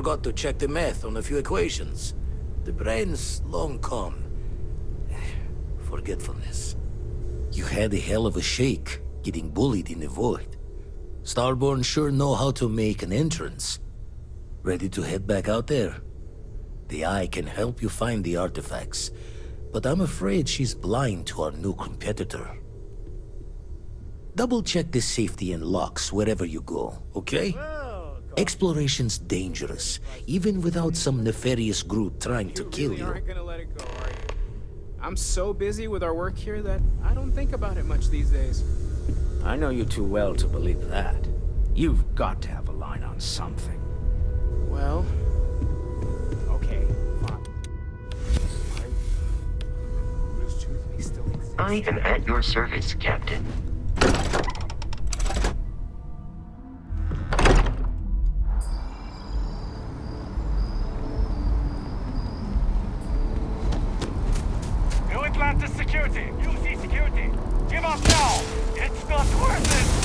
forgot to check the math on a few equations. The brain's long gone. Forgetfulness. You had a hell of a shake, getting bullied in the void. Starborn sure know how to make an entrance. Ready to head back out there? The Eye can help you find the artifacts, but I'm afraid she's blind to our new competitor. Double-check the safety and locks wherever you go, okay? Exploration's dangerous, even without some nefarious group trying to kill you. Aren't gonna let it go, are you? I'm so busy with our work here that I don't think about it much these days. I know you too well to believe that. You've got to have a line on something. Well, okay, fine. Does Truthfully still exist? I am at your service, Captain. New Atlantis security! UC security! Give up now! It's not worth it!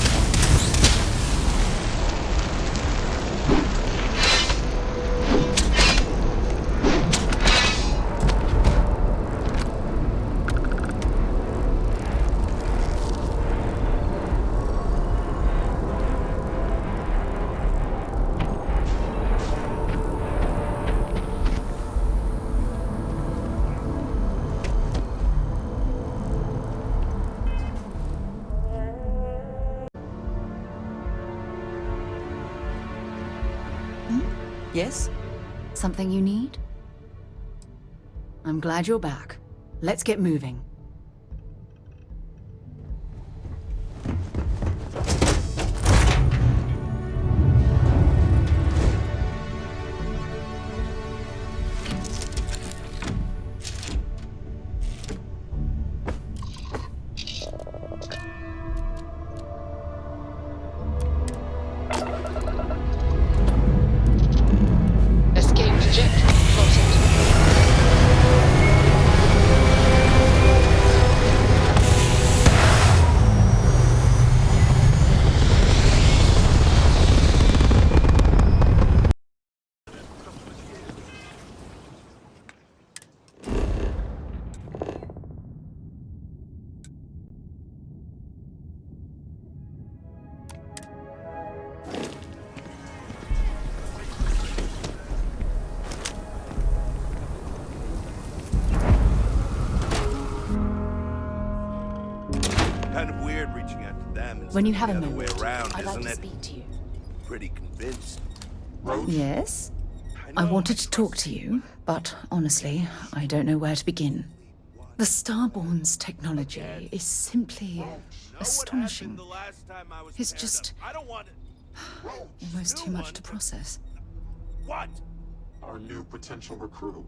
Yes? Something you need? I'm glad you're back. Let's get moving. Kind of weird reaching out to them instead When you of have the a other moment, way around, I'd like isn't to it? speak to you. Pretty convinced. Yes? I wanted to talk to you, but honestly, I don't know where to begin. The Starborn's technology is simply astonishing. It's just almost too much to process. What? Our new potential recruit.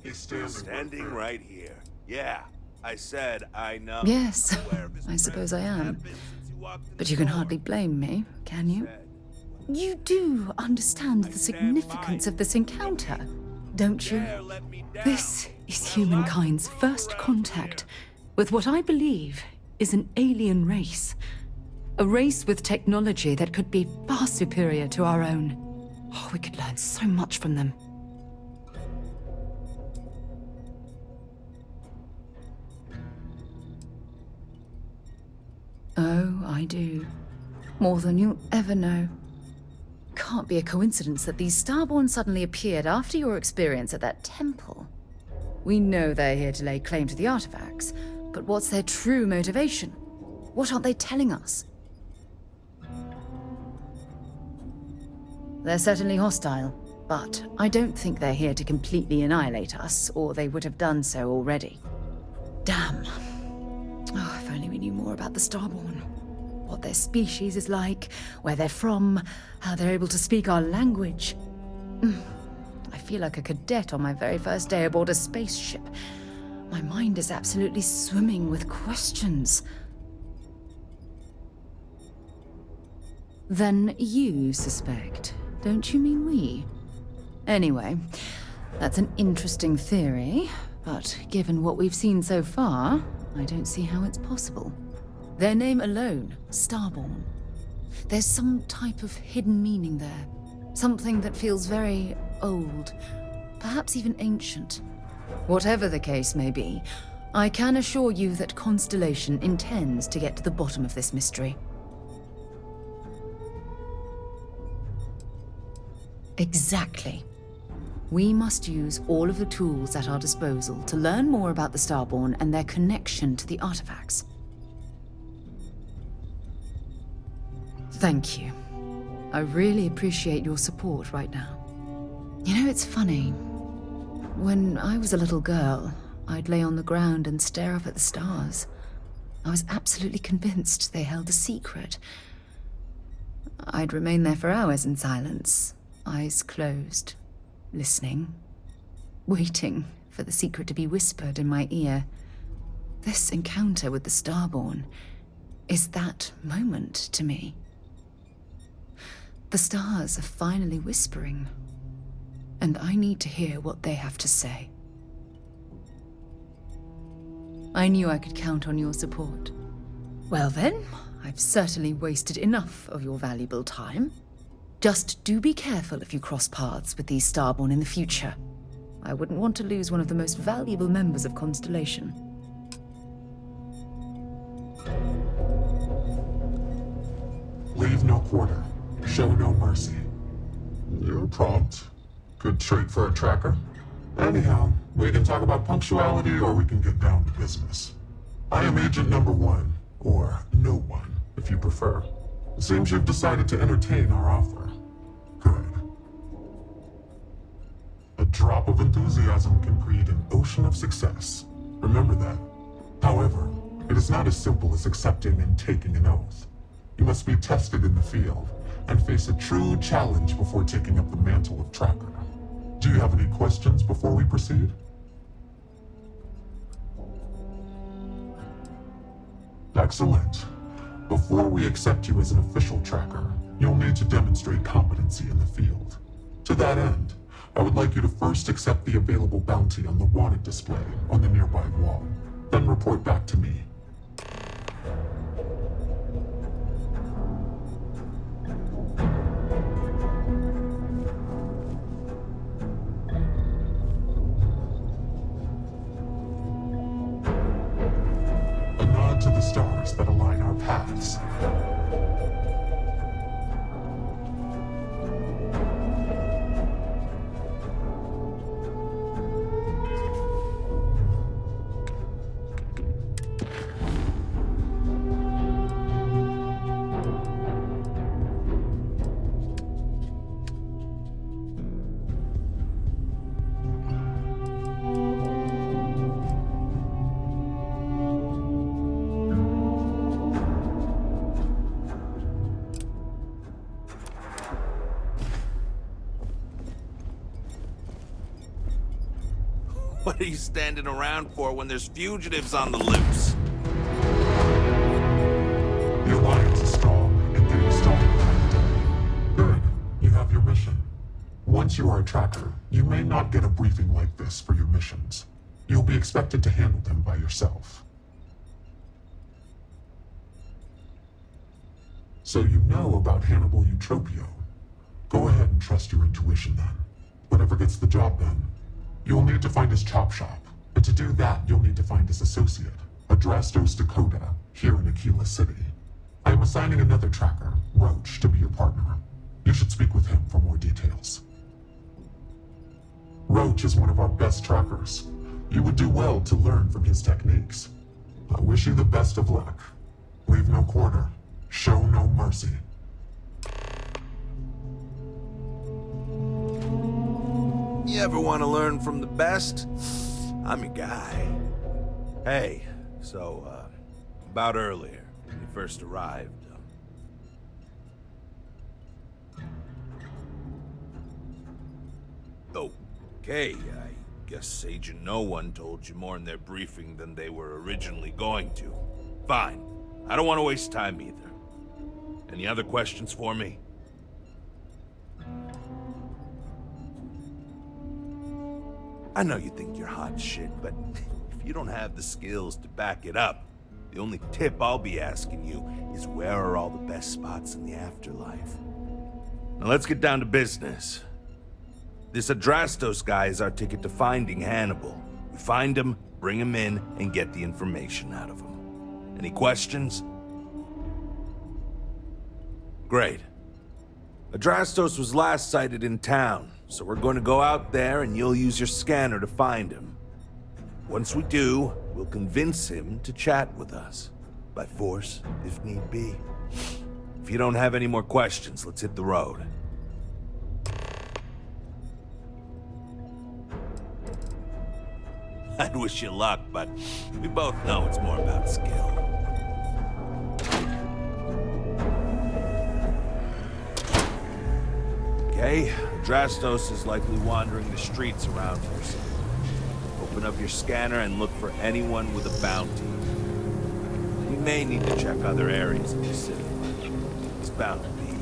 He's Standing right here. Yeah, I said I know. Yes, Aware of his I suppose I am. presence since he walked in But the you can door. hardly blame me, can you? Said, You do understand the significance of this encounter, don't you? "Dare let me down." This is humankind's first contact with what I believe is an alien race. A race with technology that could be far superior to our own. Oh, we could learn so much from them. Oh, I do. More than you'll ever know. Can't be a coincidence that these Starborn suddenly appeared after your experience at that temple. We know they're here to lay claim to the artifacts, but what's their true motivation? What aren't they telling us? They're certainly hostile, but I don't think they're here to completely annihilate us, or they would have done so already. Damn. Oh, if only we knew more about the Starborn. What their species is like, where they're from, how they're able to speak our language. I feel like a cadet on my very first day aboard a spaceship. My mind is absolutely swimming with questions. Then you suspect, don't you mean we? Anyway, that's an interesting theory, but given what we've seen so far, I don't see how it's possible. Their name alone, Starborn. There's some type of hidden meaning there. Something that feels very old, perhaps even ancient. Whatever the case may be, I can assure you that Constellation intends to get to the bottom of this mystery. Exactly. We must use all of the tools at our disposal to learn more about the Starborn and their connection to the artifacts. Thank you. I really appreciate your support right now. You know, it's funny. When I was a little girl, I'd lay on the ground and stare up at the stars. I was absolutely convinced they held a secret. I'd remain there for hours in silence, eyes closed, listening, waiting for the secret to be whispered in my ear. This encounter with the Starborn is that moment to me. The stars are finally whispering, and I need to hear what they have to say. I knew I could count on your support. Well then, I've certainly wasted enough of your valuable time. Just do be careful if you cross paths with these Starborn in the future. I wouldn't want to lose one of the most valuable members of Constellation. Leave no quarter. Show no mercy. You're prompt. Good trait for a tracker. Anyhow, we can talk about punctuality or we can get down to business. I am Agent Number 1, or No One, if you prefer. It seems you've decided to entertain our offer. Good. A drop of enthusiasm can create an ocean of success. Remember that. However, it is not as simple as accepting and taking an oath. You must be tested in the field and face a true challenge before taking up the mantle of tracker. Do you have any questions before we proceed? Excellent. Before we accept you as an official tracker, you'll need to demonstrate competency in the field. To that end, I would like you to first accept the available bounty on the wanted display on the nearby wall, then report back to me. To the stars that align our paths. What are you standing around for when there's fugitives on the loose? The Alliance is strong and getting stronger. Good. You have your mission. Once you are a tracker, you may not get a briefing like this for your missions. You'll be expected to handle them by yourself. So you know about Hannibal Eutropio. Go ahead and trust your intuition then. Whatever gets the job done. You'll need to find his chop shop, and to do that, you'll need to find his associate, Adrastos Dakota, here in Aquila City. I am assigning another tracker, Roach, to be your partner. You should speak with him for more details. Roach is one of our best trackers. You would do well to learn from his techniques. I wish you the best of luck. Leave no quarter. Show no mercy. You ever want to learn from the best? I'm your guy. Hey, so, about earlier, when you first arrived, Okay, I guess Agent No One told you more in their briefing than they were originally going to. Fine. I don't want to waste time either. Any other questions for me? I know you think you're hot shit, but if you don't have the skills to back it up, the only tip I'll be asking you is where are all the best spots in the afterlife? Now let's get down to business. This Adrastos guy is our ticket to finding Hannibal. We find him, bring him in, and get the information out of him. Any questions? Great. Adrastos was last sighted in town, so we're going to go out there and you'll use your scanner to find him. Once we do, we'll convince him to chat with us. By force, if need be. If you don't have any more questions, let's hit the road. I'd wish you luck, but we both know it's more about skill. Okay, Adrastos is likely wandering the streets around here, so open up your scanner and look for anyone with a bounty. We may need to check other areas of the city, but it's bound to be here.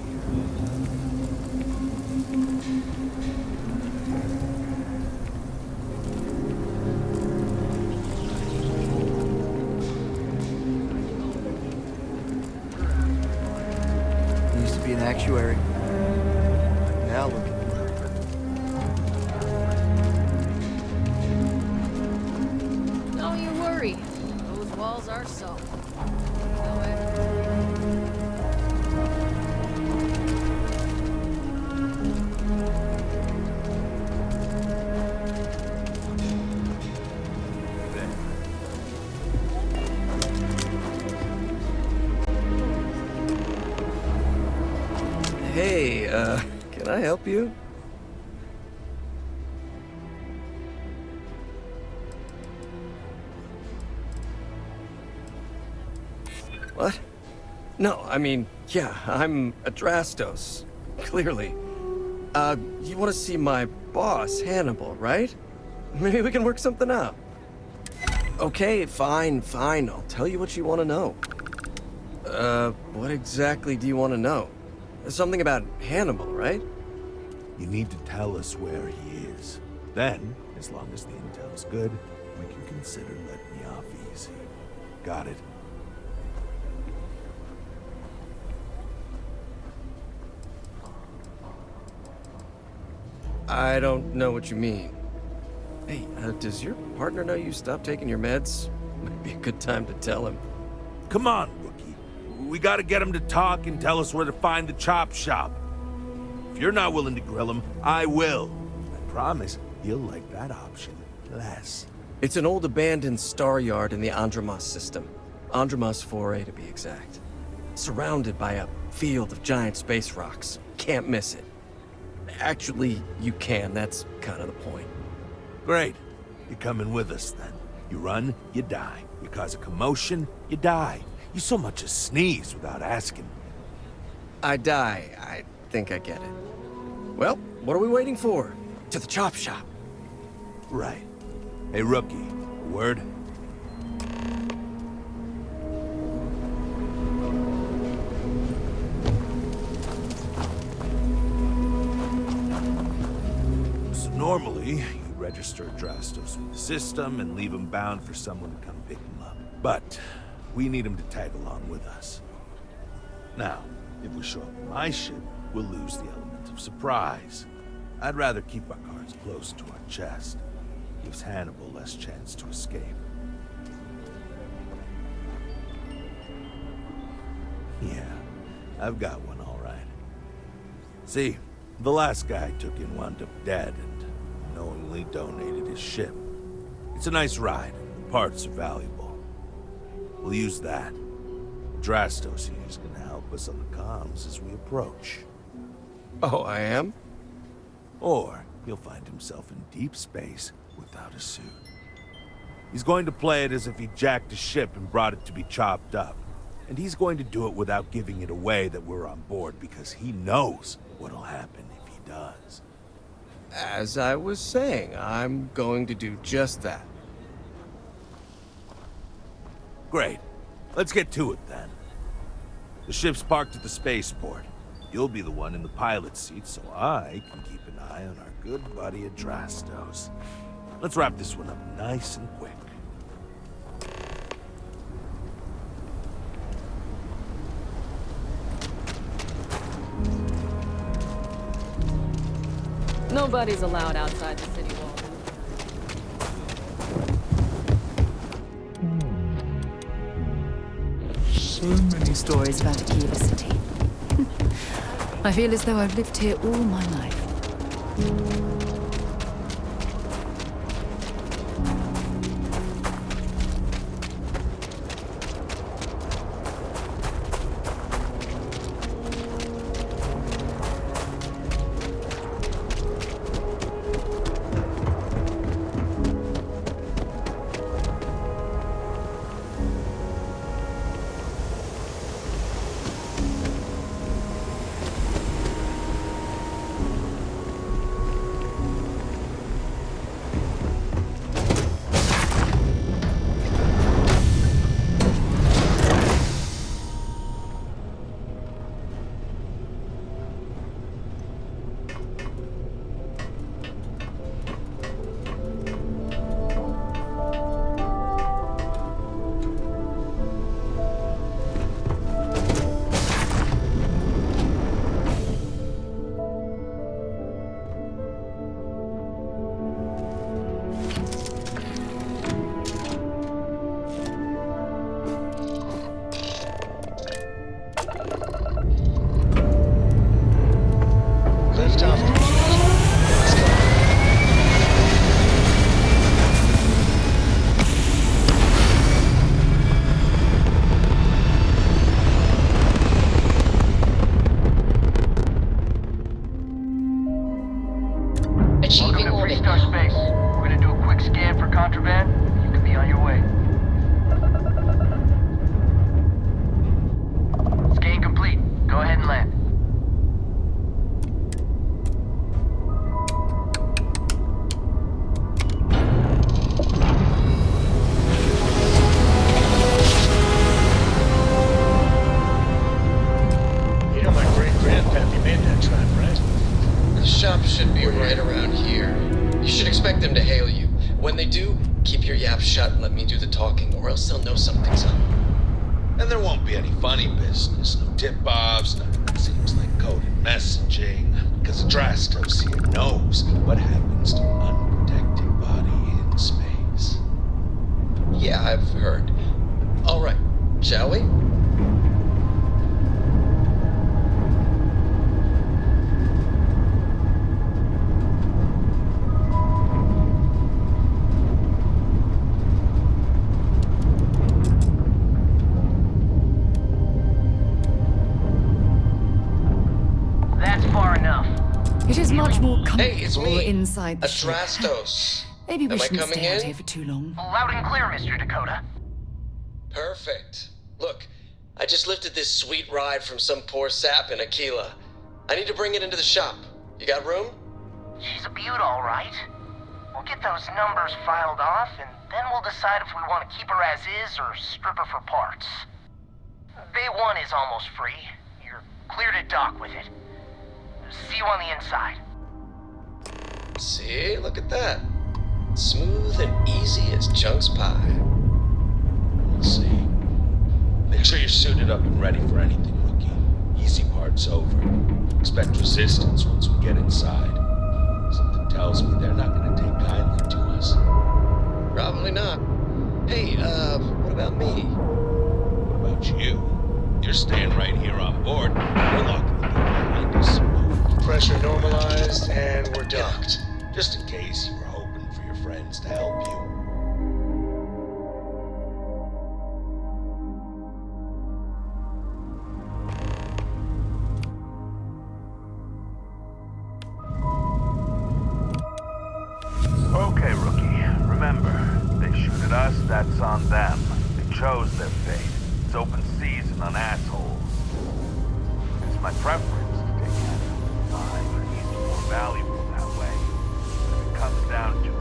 Used to be an actuary. Now look at Don't you worry. Those walls are solid. No way. Hey, can I help you? What? No, I mean, yeah, I'm Adrastos. Clearly. You want to see my boss, Hannibal, right? Maybe we can work something out. Okay, fine. I'll tell you what you want to know. What exactly do you want to know? Something about Hannibal, right? You need to tell us where he is. Then, as long as the intel's good, we can consider letting you off easy. Got it? I don't know what you mean. Hey, does your partner know you stopped taking your meds? Might be a good time to tell him. Come on, rookie. We gotta get him to talk and tell us where to find the chop shop. If you're not willing to grill him, I will. I promise he'll like that option less. It's an old abandoned star yard in the Andromos system. Andromos 4A to be exact. Surrounded by a field of giant space rocks. Can't miss it. Actually, you can. That's kind of the point. Great. You're coming with us, then. You run, you die. You cause a commotion, you die. You so much as sneeze without asking. I die. I think I get it. Well, what are we waiting for? To the chop shop. Right. Hey, rookie, a word? So normally, you register Adrastos with the system and leave him bound for someone to come pick him up. But we need him to tag along with us. Now, if we show up in my ship, we'll lose the element of surprise. I'd rather keep our cards close to our chest. Gives Hannibal less chance to escape. Yeah, I've got one all right. See, the last guy I took in wound up dead and knowingly donated his ship. It's a nice ride, and the parts are valuable. We'll use that. Adrastos here is gonna help us on the comms as we approach. Oh, I am? Or he'll find himself in deep space without a suit. He's going to play it as if he jacked a ship and brought it to be chopped up. And he's going to do it without giving it away that we're on board because he knows what'll happen if he does. As I was saying, I'm going to do just that. Great. Let's get to it then. The ship's parked at the spaceport. You'll be the one in the pilot's seat, so I can keep an eye on our good buddy Adrastos. Let's wrap this one up nice and quick. Nobody's allowed outside the city walls. So many stories about Aquila City. I feel as though I've lived here all my life. Welcome to Freestar Space. We're gonna do a quick scan for contraband. You can be on your way. Scan complete. Go ahead and land. You know my great-grandpappy made that trap, right? The shop should be right around here. You should expect them to hail you. When they do, keep your yap shut and let me do the talking, or else they'll know something's up. And there won't be any funny business, no tip-offs, nothing that seems like coded messaging, because Adrastos here knows what happens to an unprotected body in space. Yeah, I've heard. All right, shall we? It is much more comfortable Hey, it's me, inside the ship. Adrastos. Maybe we Am I shouldn't coming stay out in? here for too long. Loud and clear, Mr. Dakota. Perfect. Look, I just lifted this sweet ride from some poor sap in Aquila. I need to bring it into the shop. You got room? She's a beaut, all right. We'll get those numbers filed off, and then we'll decide if we want to keep her as is or strip her for parts. Bay 1 is almost free. You're clear to dock with it. See you on the inside. See, look at that. Smooth and easy as Chunk's pie. We'll see. Make sure you're suited up and ready for anything, rookie. Easy part's over. Expect resistance once we get inside. Something tells me they're not gonna take kindly to us. Probably not. Hey, what about me? What about you? You're staying right here on board. We're locking the door behind us. Pressure normalized, and we're docked. Just in case you were hoping for your friends to help you. Okay, rookie. Remember, they shoot at us, that's on them. They chose their fate. It's open season on assholes. It's my preference to take it. Fine, he's more valuable that way. But if it comes down to it,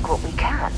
take what we can.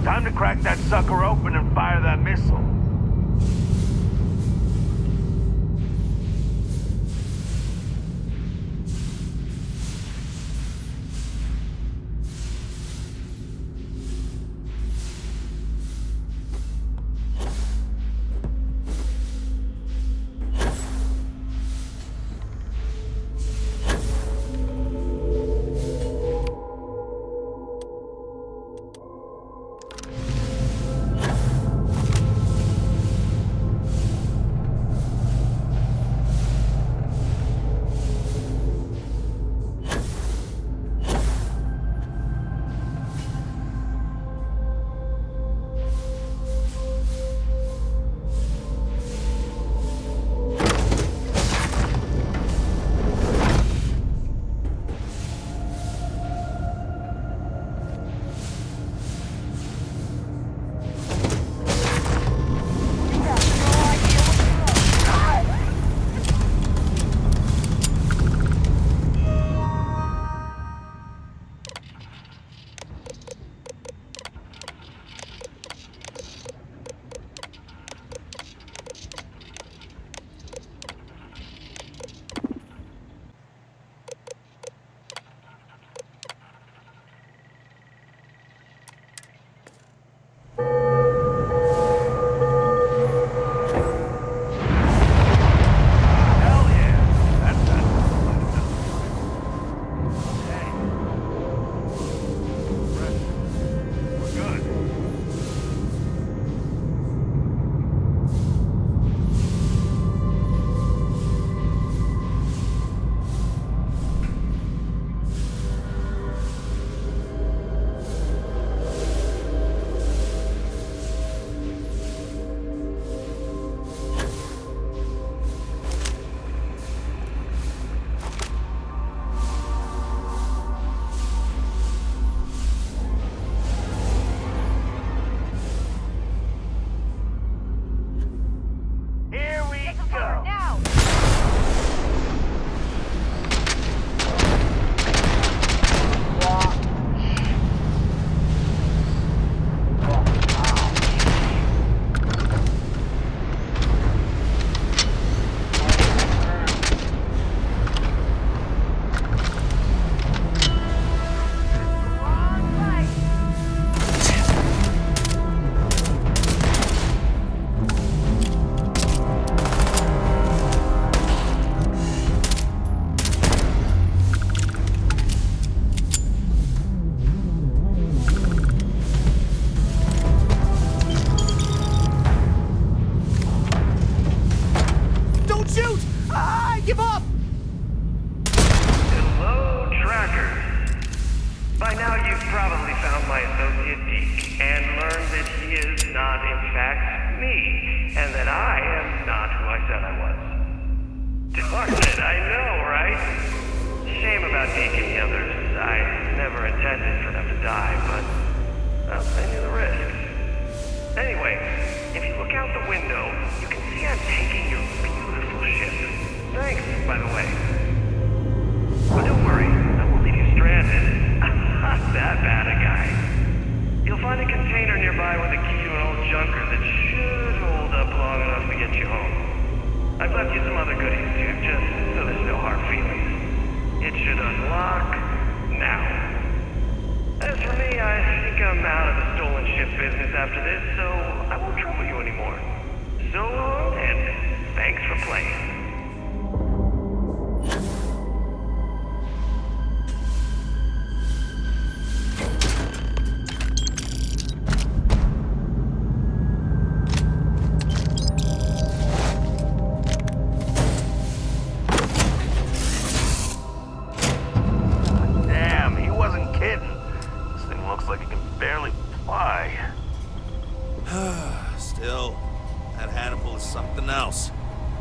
Time to crack that sucker open and fire that missile.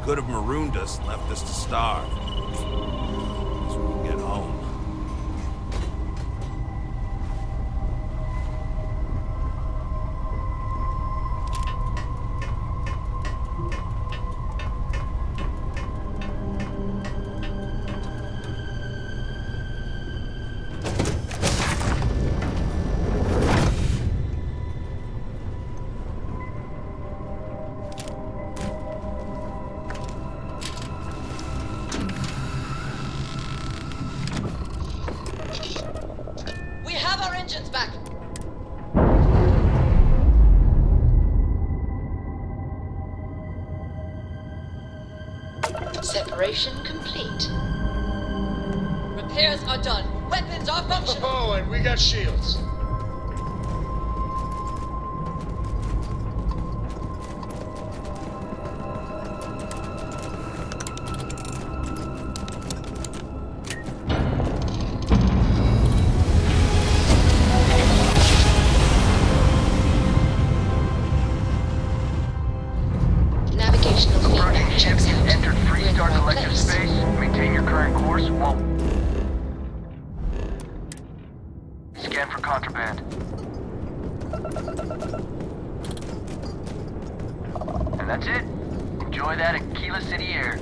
Could have marooned us and left us to starve. Guess we can get home. Preparation complete. Repairs are done. Weapons are functional. Oh, and we got shields. Navigational Approaching feedback ship checks has out. entered We're in Freestar the right collective place. space. Maintain your current course while... Scan for contraband. And that's it. Enjoy that Aquila City air.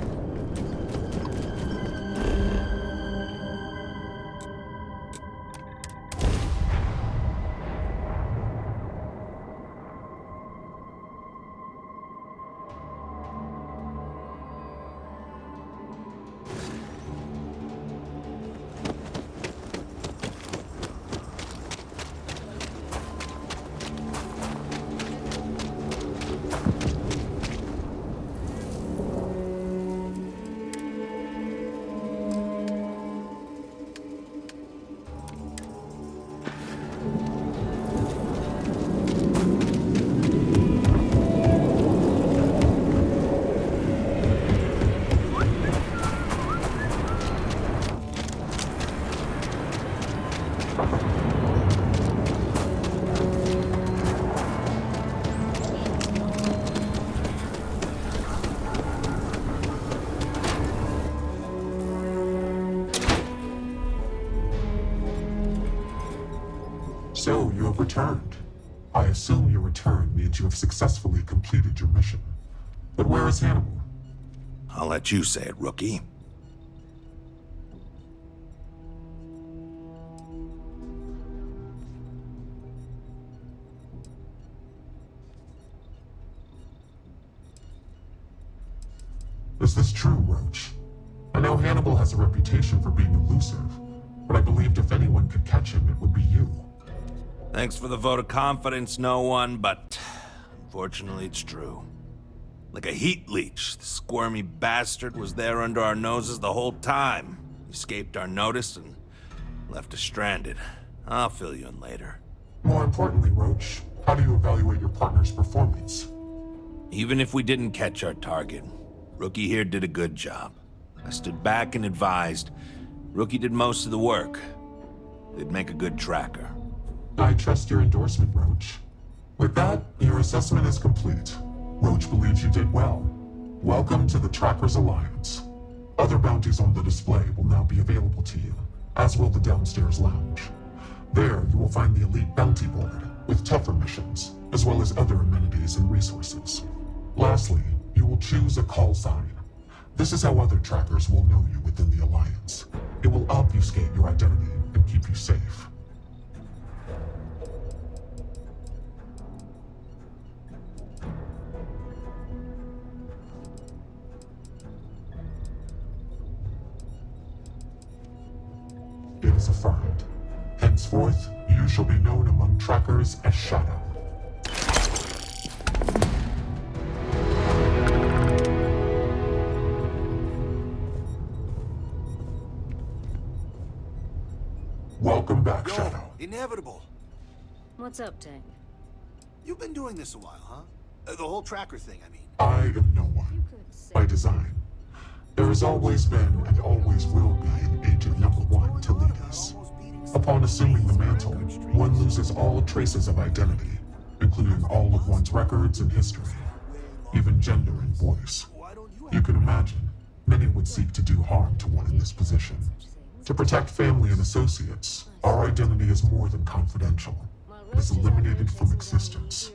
So, you have returned. I assume your return means you have successfully completed your mission. But where is Hannibal? I'll let you say it, rookie. Is this true, Roach? I know Hannibal has a reputation for being elusive, but I believed if anyone could catch him, it would be you. Thanks for the vote of confidence, no one, but unfortunately it's true. Like a heat leech, the squirmy bastard was there under our noses the whole time. Escaped our notice and left us stranded. I'll fill you in later. More importantly, Roach, how do you evaluate your partner's performance? Even if we didn't catch our target, Rookie here did a good job. I stood back and advised. Rookie did most of the work. They'd make a good tracker. I trust your endorsement, Roach. With that, your assessment is complete. Roach believes you did well. Welcome to the Trackers Alliance. Other bounties on the display will now be available to you, as will the downstairs lounge. There, you will find the Elite Bounty Board, with tougher missions, as well as other amenities and resources. Lastly, you will choose a call sign. This is how other trackers will know you within the Alliance. It will obfuscate your identity and keep you safe. It is affirmed. Henceforth, you shall be known among trackers as Shadow. Welcome back, Shadow. Inevitable. What's up, Tank? You've been doing this a while, huh? The whole tracker thing, I mean. I am no one. By design. There has always been and always will be an agent number one to lead us. Upon assuming the mantle, one loses all traces of identity, including all of one's records and history, even gender and voice. You can imagine, many would seek to do harm to one in this position. To protect family and associates, our identity is more than confidential. It is eliminated from existence.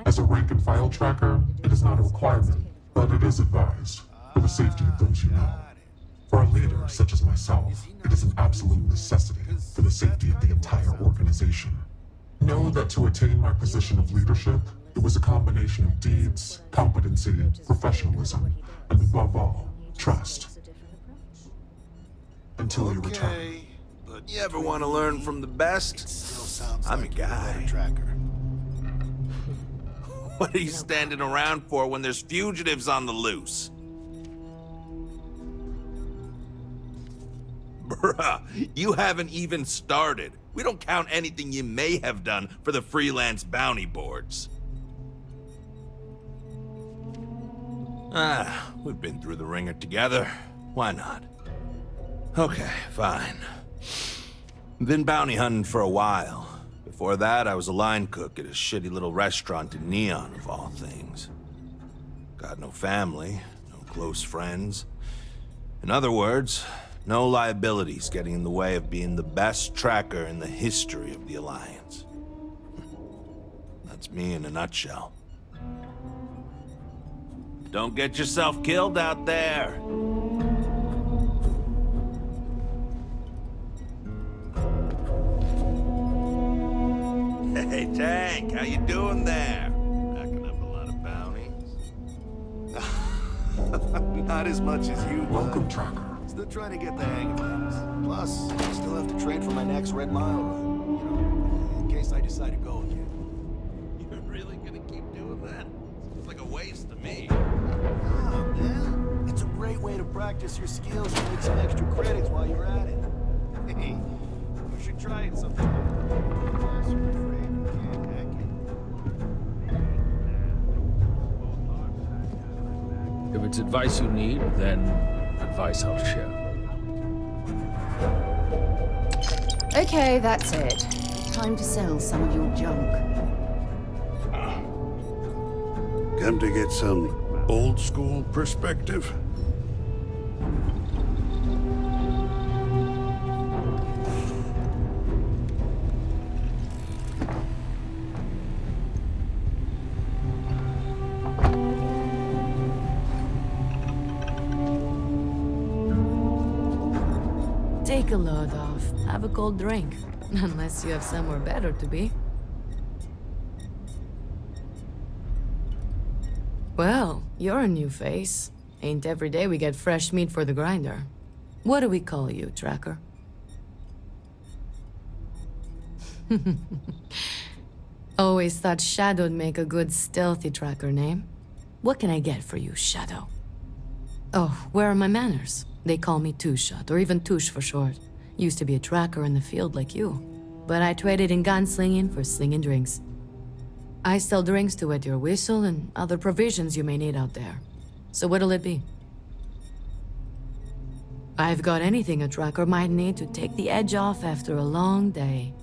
As a rank-and-file tracker, it is not a requirement, but it is advised, for the safety of those you know. For a leader such as myself, it is an absolute necessity for the safety of the entire organization. Know that to attain my position of leadership, it was a combination of deeds, competency, professionalism, and above all, trust. Until you return. But you ever want to learn from the best? I'm a guy. What are you standing around for when there's fugitives on the loose? Bruh, you haven't even started. We don't count anything you may have done for the freelance bounty boards. We've been through the ringer together. Why not? Okay, fine. Been bounty hunting for a while. Before that, I was a line cook at a shitty little restaurant in Neon, of all things. Got no family, no close friends. In other words, no liabilities getting in the way of being the best tracker in the history of the Alliance. That's me in a nutshell. Don't get yourself killed out there. Hey, Tank, how you doing there? Racking up a lot of bounties? Not as much as you, Welcome, Tracker. Still trying to get the hang of things. Plus, I still have to train for my next Red Mile run. You know, in case I decide to go again. You're really gonna keep doing that? Seems like a waste to me. Ah, man. It's a great way to practice your skills and make some extra credits while you're at it. Hey, you should try it sometime. Unless you're afraid you can't hack it. If it's advice you need, then advice I'll share. Okay, that's it. Time to sell some of your junk. Come to get some old school perspective? Take a load off. Have a cold drink. Unless you have somewhere better to be. Well, you're a new face. Ain't every day we get fresh meat for the grinder. What do we call you, Tracker? Always thought Shadow'd make a good stealthy tracker name. What can I get for you, Shadow? Oh, where are my manners? They call me Two-Shot, or even Touche for short. Used to be a tracker in the field like you. But I traded in gunslinging for slinging drinks. I sell drinks to wet your whistle and other provisions you may need out there. So what'll it be? I've got anything a tracker might need to take the edge off after a long day.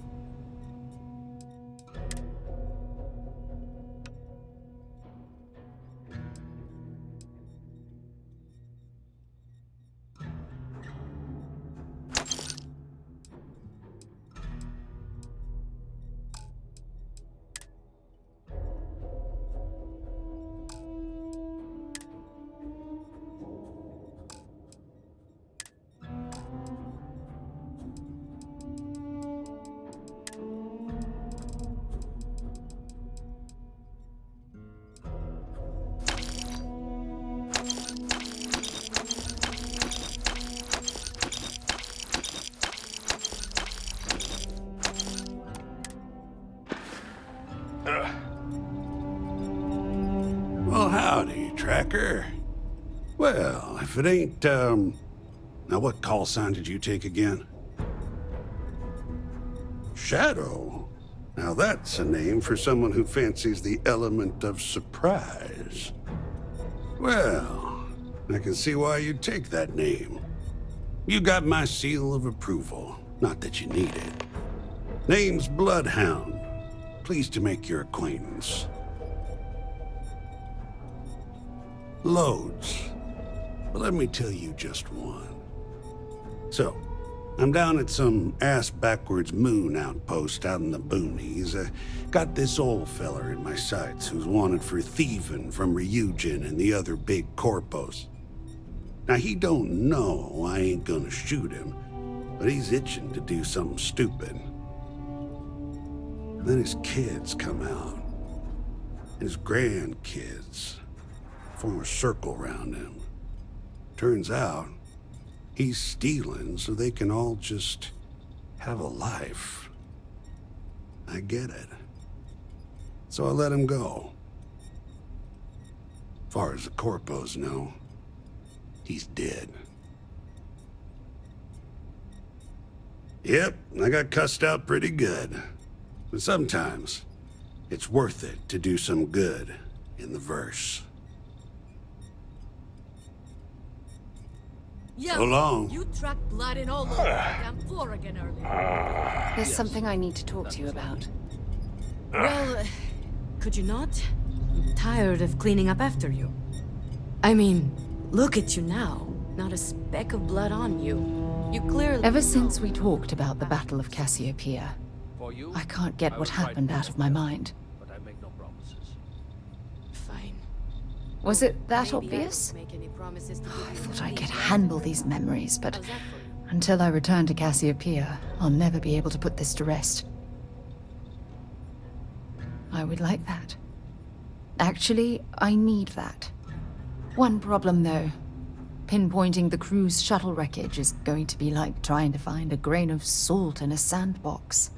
Well, howdy, Tracker. Well, if it ain't, now what call sign did you take again? Shadow? Now that's a name for someone who fancies the element of surprise. Well, I can see why you'd take that name. You got my seal of approval. Not that you need it. Name's Bloodhound. Pleased to make your acquaintance. Loads. But let me tell you just one. So, I'm down at some ass-backwards moon outpost out in the boonies. Got this old feller in my sights who's wanted for thieving from Ryujin and the other big corpos. Now, he don't know I ain't gonna shoot him, but he's itching to do something stupid. And then his kids come out, and his grandkids form a circle around him. Turns out, he's stealing so they can all just have a life. I get it. So I let him go. Far as the corpos know, he's dead. Yep, I got cussed out pretty good. But sometimes, it's worth it to do some good in the verse. Yeah, So long. you tracked blood in all over the damn floor again earlier. There's something I need to talk to you about. Well, could you not? I'm tired of cleaning up after you. I mean, look at you now. Not a speck of blood on you. You clearly Ever since we talked about the Battle of Cassiopeia, I can't get what happened out of my mind. But I make no promises. Fine. Was it that Maybe I obvious? don't make any promises to give I you thought I anything. could handle these memories, but How's that for you? until I return to Cassiopeia, I'll never be able to put this to rest. I would like that. Actually, I need that. One problem, though. Pinpointing the crew's shuttle wreckage is going to be like trying to find a grain of salt in a sandbox.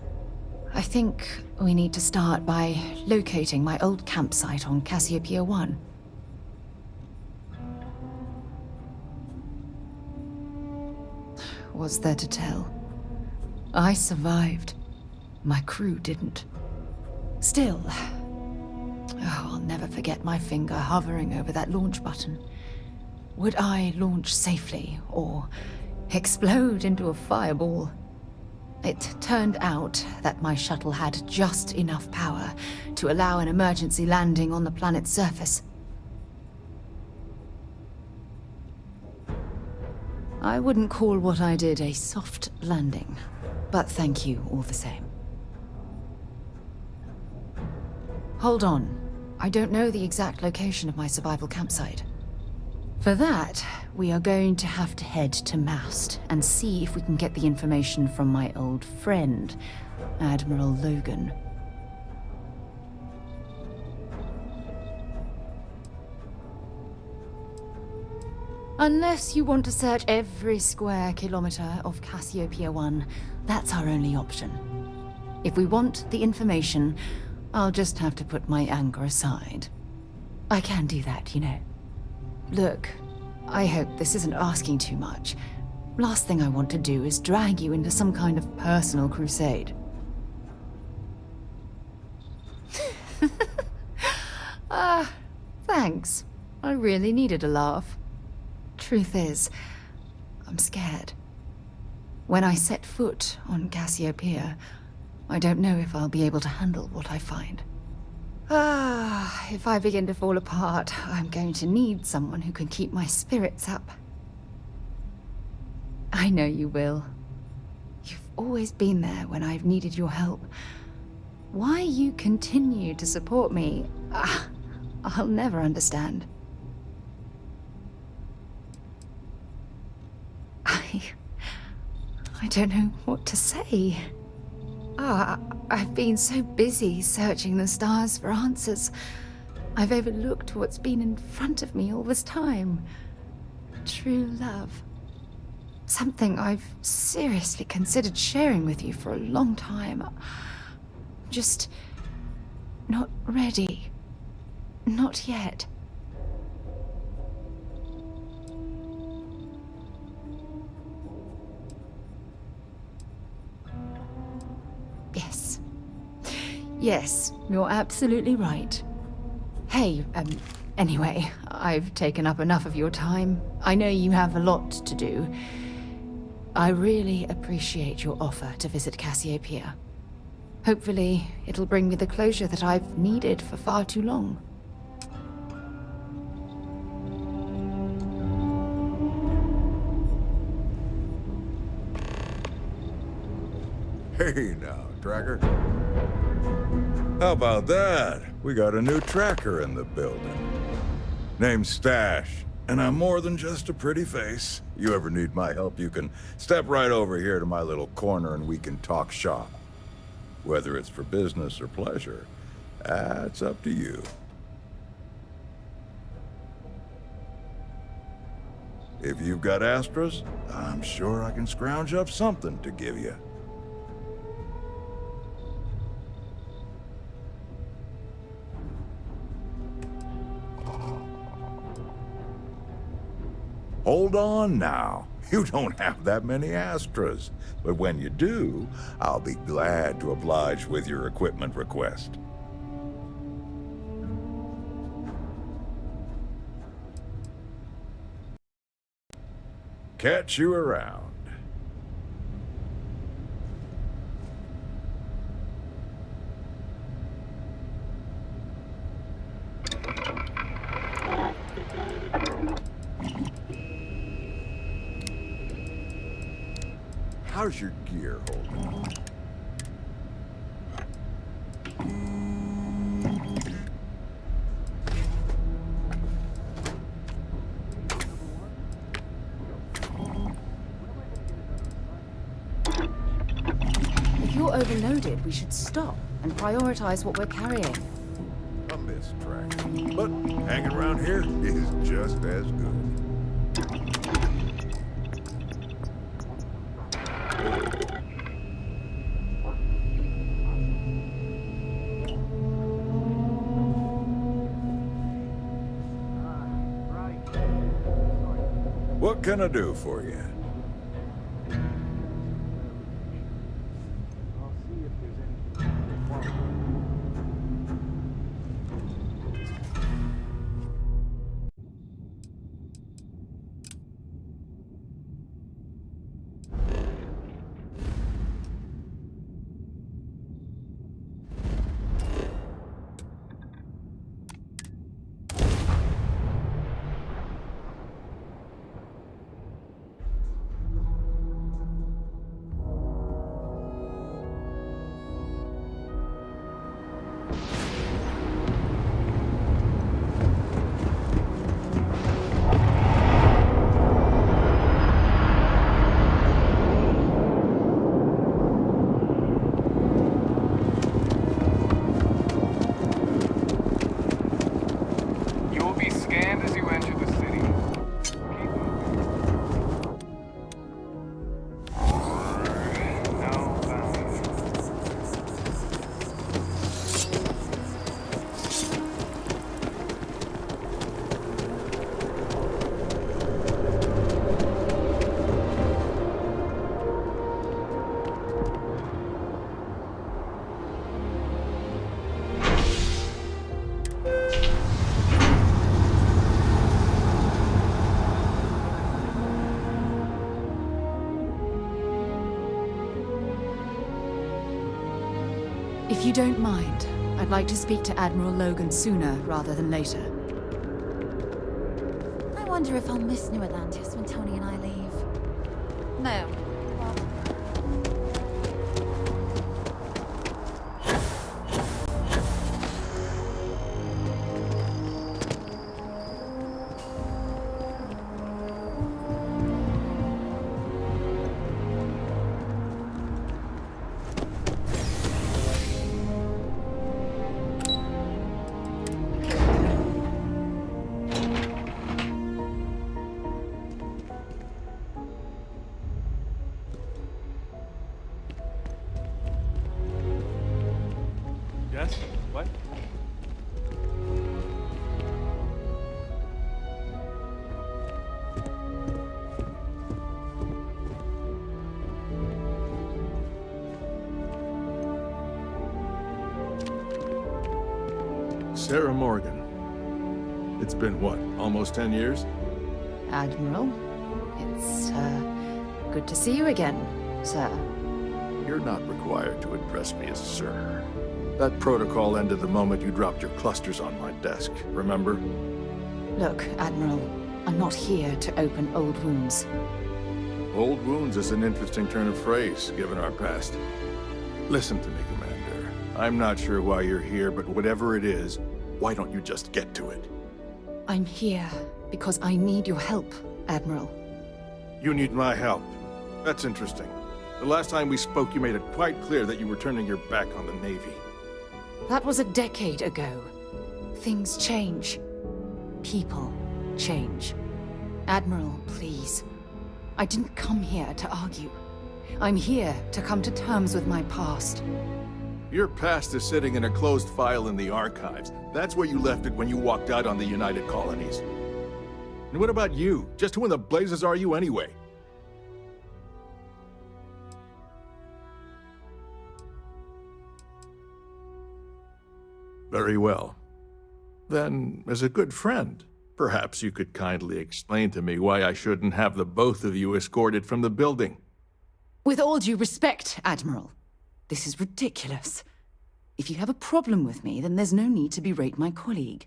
I think we need to start by locating my old campsite on Cassiopeia 1. What's there to tell? I survived. My crew didn't. Still, I'll never forget my finger hovering over that launch button. Would I launch safely, or explode into a fireball? It turned out that my shuttle had just enough power to allow an emergency landing on the planet's surface. I wouldn't call what I did a soft landing, but thank you all the same. Hold on. I don't know the exact location of my survival campsite. For that, we are going to have to head to Mast and see if we can get the information from my old friend, Admiral Logan. Unless you want to search every square kilometer of Cassiopeia 1, that's our only option. If we want the information, I'll just have to put my anger aside. I can do that, you know. Look, I hope this isn't asking too much. Last thing I want to do is drag you into some kind of personal crusade. Thanks. I really needed a laugh. Truth is, I'm scared. When I set foot on Cassiopeia, I don't know if I'll be able to handle what I find. If I begin to fall apart, I'm going to need someone who can keep my spirits up. I know you will. You've always been there when I've needed your help. Why you continue to support me, I'll never understand. I don't know what to say. I've been so busy searching the stars for answers. I've overlooked what's been in front of me all this time. True love. Something I've seriously considered sharing with you for a long time. Just not ready. Not yet. Yes. Yes, you're absolutely right. Hey, anyway, I've taken up enough of your time. I know you have a lot to do. I really appreciate your offer to visit Cassiopeia. Hopefully, it'll bring me the closure that I've needed for far too long. Hey now, tracker. How about that? We got a new tracker in the building. Name's Stash, and I'm more than just a pretty face. You ever need my help, you can step right over here to my little corner and we can talk shop. Whether it's for business or pleasure, that's up to you. If you've got Astras, I'm sure I can scrounge up something to give you. Hold on now. You don't have that many Astras, but when you do, I'll be glad to oblige with your equipment request. Catch you around. How's your gear holding? If you're overloaded, we should stop and prioritize what we're carrying. A mistrack, but hanging around here is just as good. What can I do for you? If you don't mind, I'd like to speak to Admiral Logan sooner rather than later. I wonder if I'll miss New Atlantis when Tony and I leave. No. Yes? What? Sarah Morgan. It's been what, almost 10 years? Admiral, it's, good to see you again, sir. You're not required to address me as sir. That protocol ended the moment you dropped your clusters on my desk, remember? Look, Admiral, I'm not here to open old wounds. Old wounds is an interesting turn of phrase, given our past. Listen to me, Commander. I'm not sure why you're here, but whatever it is, why don't you just get to it? I'm here because I need your help, Admiral. You need my help. That's interesting. The last time we spoke, you made it quite clear that you were turning your back on the Navy. That was a decade ago. Things change. People change. Admiral, please. I didn't come here to argue. I'm here to come to terms with my past. Your past is sitting in a closed file in the archives. That's where you left it when you walked out on the United Colonies. And what about you? Just who in the blazes are you anyway? Very well. Then, as a good friend, perhaps you could kindly explain to me why I shouldn't have the both of you escorted from the building. With all due respect, Admiral, this is ridiculous. If you have a problem with me, then there's no need to berate my colleague.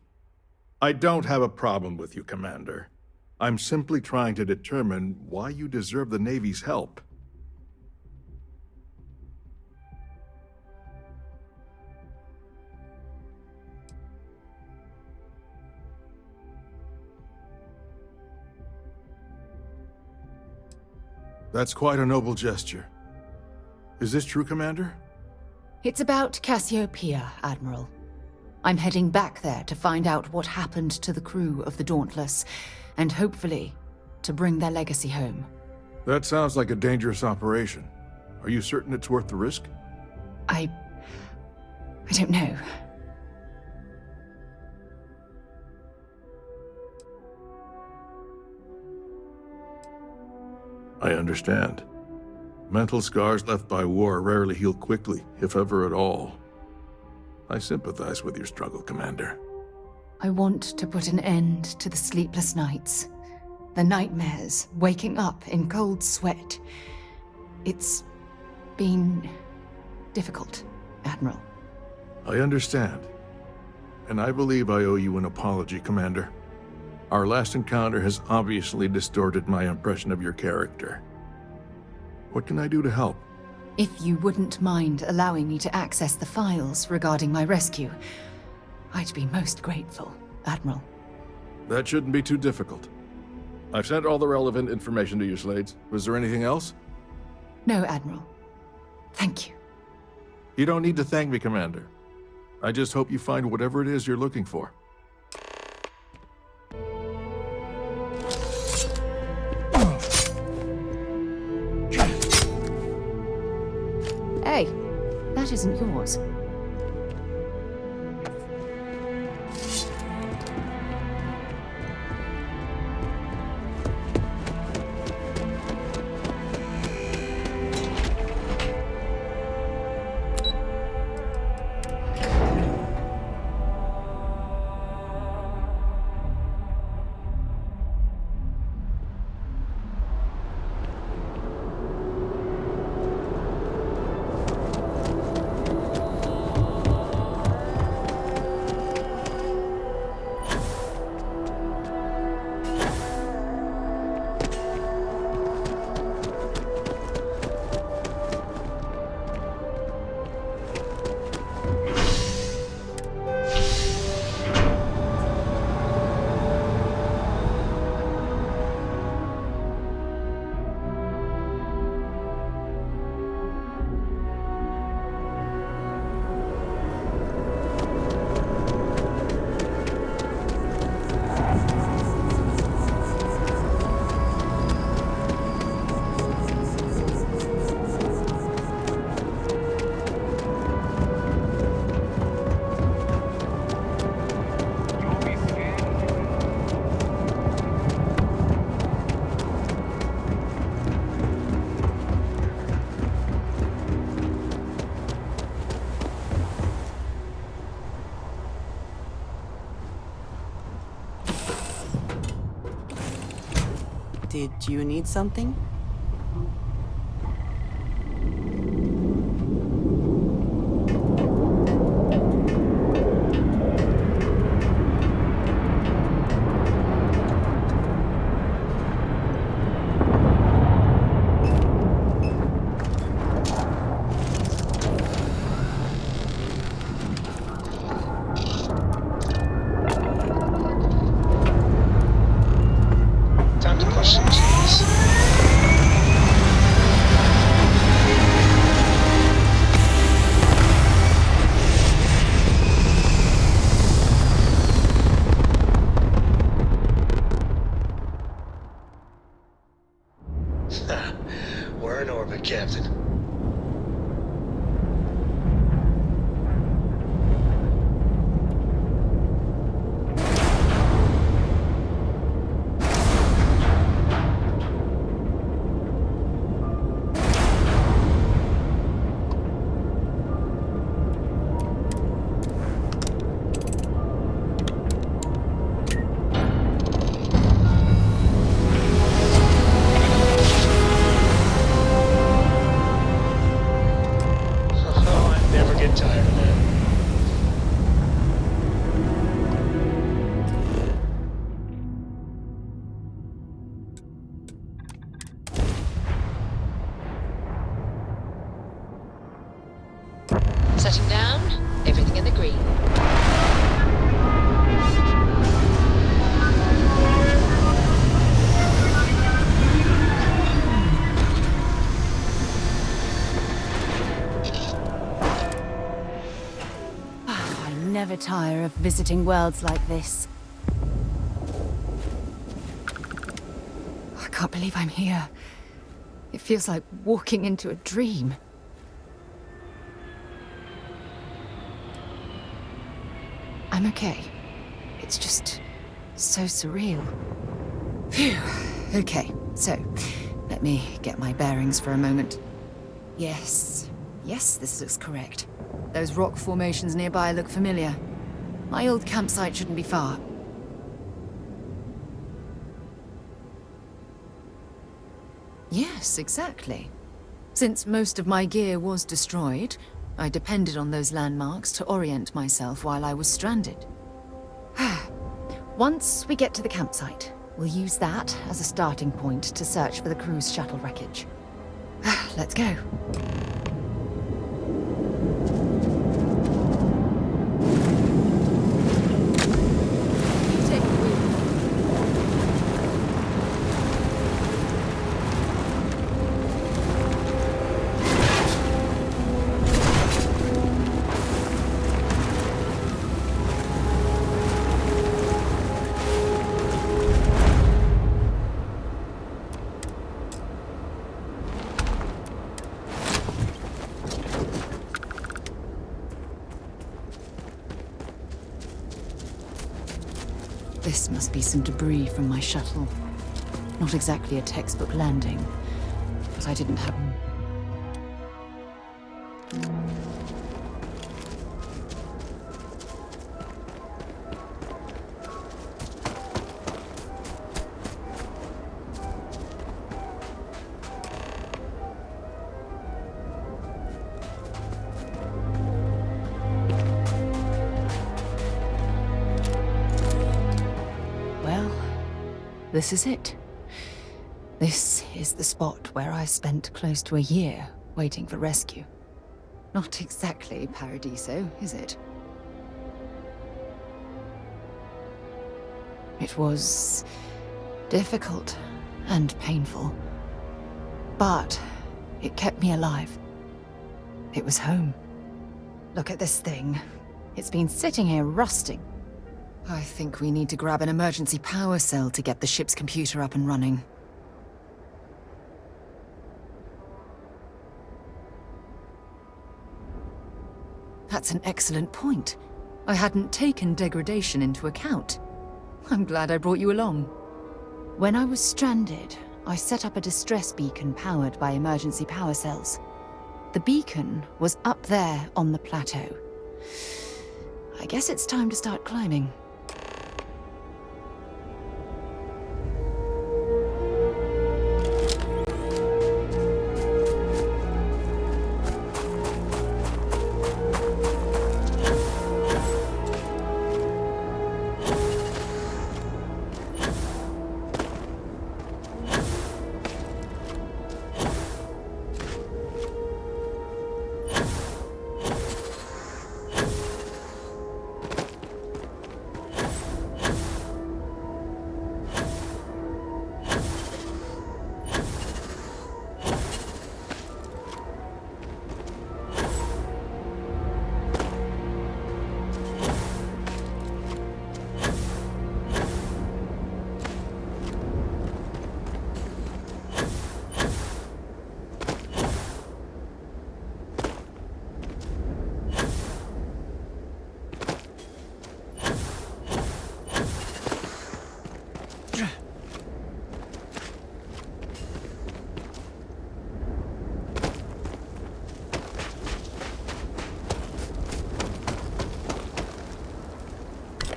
I don't have a problem with you, Commander. I'm simply trying to determine why you deserve the Navy's help. That's quite a noble gesture. Is this true, Commander? It's about Cassiopeia, Admiral. I'm heading back there to find out what happened to the crew of the Dauntless, and hopefully, to bring their legacy home. That sounds like a dangerous operation. Are you certain it's worth the risk? I don't know. I understand. Mental scars left by war rarely heal quickly, if ever at all. I sympathize with your struggle, Commander. I want to put an end to the sleepless nights, the nightmares, waking up in cold sweat. It's been difficult, Admiral. I understand. And I believe I owe you an apology, Commander. Our last encounter has obviously distorted my impression of your character. What can I do to help? If you wouldn't mind allowing me to access the files regarding my rescue, I'd be most grateful, Admiral. That shouldn't be too difficult. I've sent all the relevant information to you, Slades. Was there anything else? No, Admiral. Thank you. You don't need to thank me, Commander. I just hope you find whatever it is you're looking for. Hey, that isn't yours. Did you need something? Time to push some cheese. never tire of visiting worlds like this. I can't believe I'm here. It feels like walking into a dream. I'm okay. It's just so surreal. Phew. Okay, so let me get my bearings for a moment. Yes, this looks correct. Those rock formations nearby look familiar. My old campsite shouldn't be far. Yes, exactly. Since most of my gear was destroyed, I depended on those landmarks to orient myself while I was stranded. Once we get to the campsite, we'll use that as a starting point to search for the cruise shuttle wreckage. Let's go. This must be some debris from my shuttle. Not exactly a textbook landing, but I didn't have... This is it. This is the spot where I spent close to a year waiting for rescue. Not exactly Paradiso, is it? It was difficult and painful, but it kept me alive. It was home. Look at this thing. It's been sitting here rusting. I think we need to grab an emergency power cell to get the ship's computer up and running. That's an excellent point. I hadn't taken degradation into account. I'm glad I brought you along. When I was stranded, I set up a distress beacon powered by emergency power cells. The beacon was up there on the plateau. I guess it's time to start climbing.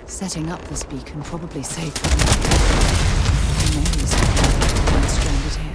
Setting up this beacon probably saved me. Who knows? I'm stranded here.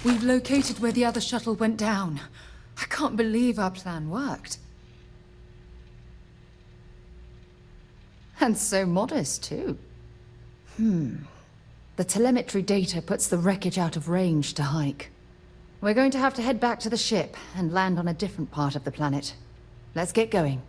We've located where the other shuttle went down. I can't believe our plan worked. And so modest, too. The telemetry data puts the wreckage out of range to hike. We're going to have to head back to the ship and land on a different part of the planet. Let's get going.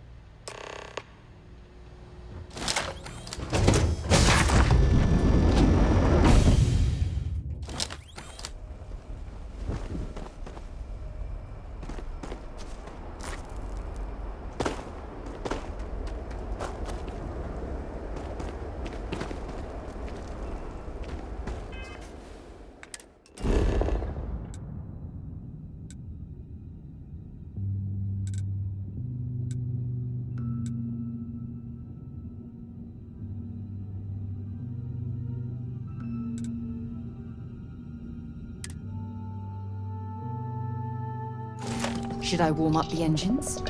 Should I warm up the engines?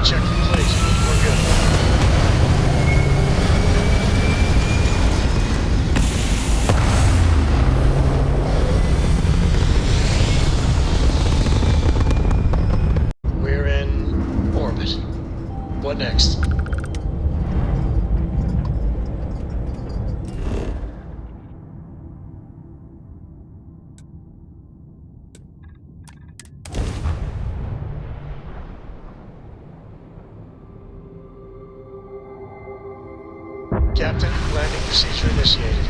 Check the plate. We're good. We're in orbit. What next? Captain, landing procedure initiated.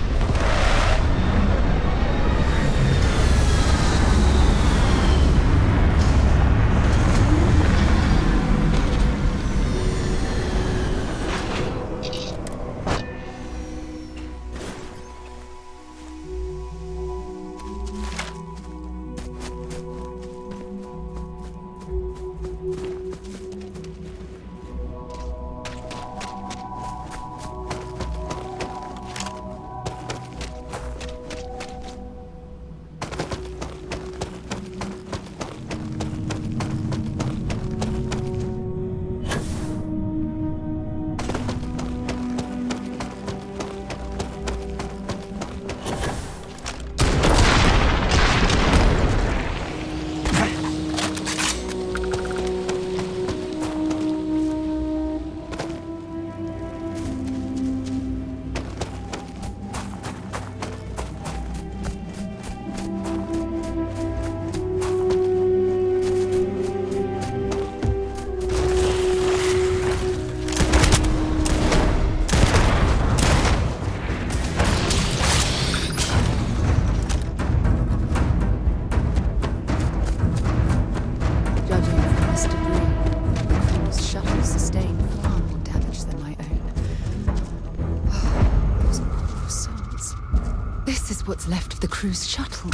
What's left of the cruise shuttle.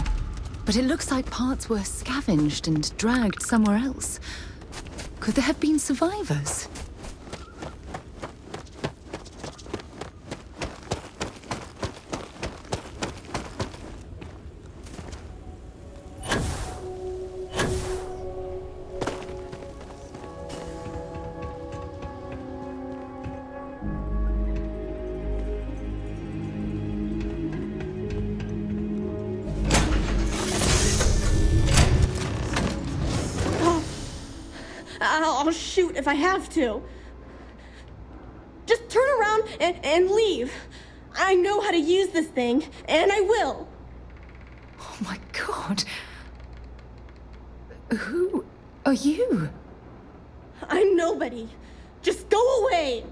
But it looks like parts were scavenged and dragged somewhere else. Could there have been survivors? I'll shoot if I have to. Just turn around and leave. I know how to use this thing, and I will. Oh my god. Who are you? I'm nobody. Just go away.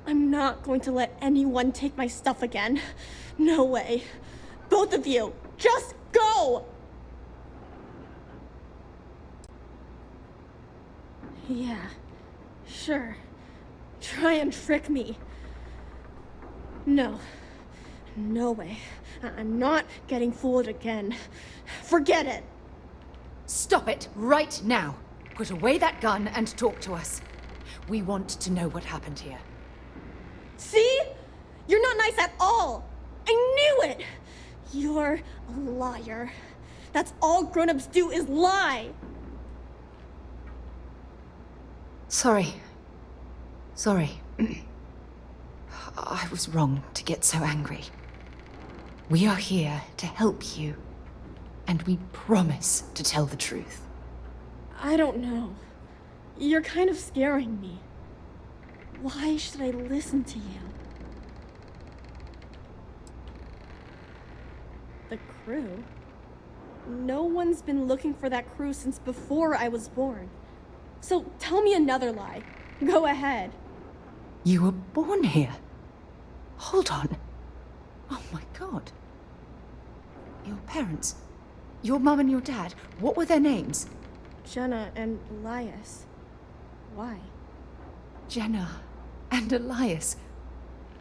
I'm not going to let anyone take my stuff again. No way. Both of you, just go! Yeah, sure. Try and trick me. No. No way. I'm not getting fooled again. Forget it. Stop it right now. Put away that gun and talk to us. We want to know what happened here. See? You're not nice at all. I knew it. You're a liar. That's all grown-ups do is lie. Sorry. I was wrong to get so angry. We are here to help you, and we promise to tell the truth. I don't know. You're kind of scaring me. Why should I listen to you? The crew? No one's been looking for that crew since before I was born. So tell me another lie. Go ahead. You were born here? Hold on. Oh my god. Your parents, your mum and your dad, what were their names? Jenna and Elias. Why? Jenna and Elias.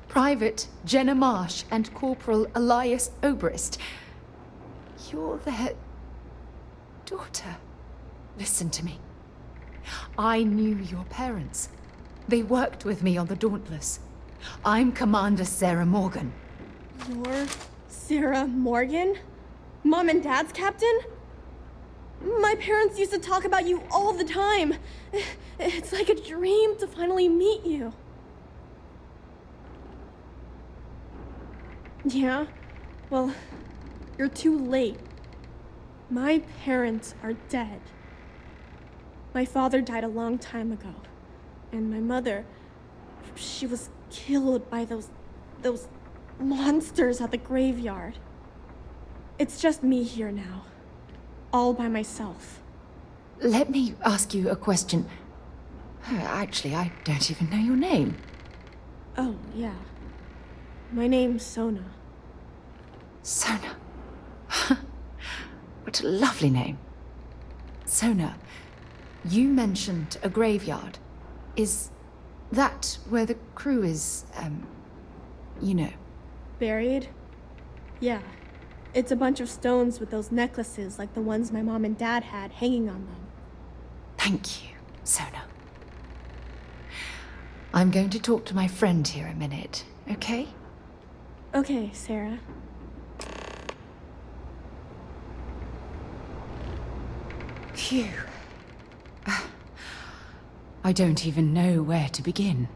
Private Jenna Marsh and Corporal Elias Obrist. You're their daughter. Listen to me. I knew your parents. They worked with me on the Dauntless. I'm Commander Sarah Morgan. You're Sarah Morgan? Mom and Dad's captain? My parents used to talk about you all the time. It's like a dream to finally meet you. Yeah? Well, you're too late. My parents are dead. My father died a long time ago. And my mother, she was killed by those monsters at the graveyard. It's just me here now. All by myself. Let me ask you a question. Actually, I don't even know your name. Oh, yeah. My name's Sona. Sona. What a lovely name. Sona, you mentioned a graveyard. Is that where the crew is, you know? Buried? Yeah. It's a bunch of stones with those necklaces like the ones my mom and dad had hanging on them. Thank you, Sona. I'm going to talk to my friend here a minute, okay? Okay, Sarah. Phew. I don't even know where to begin.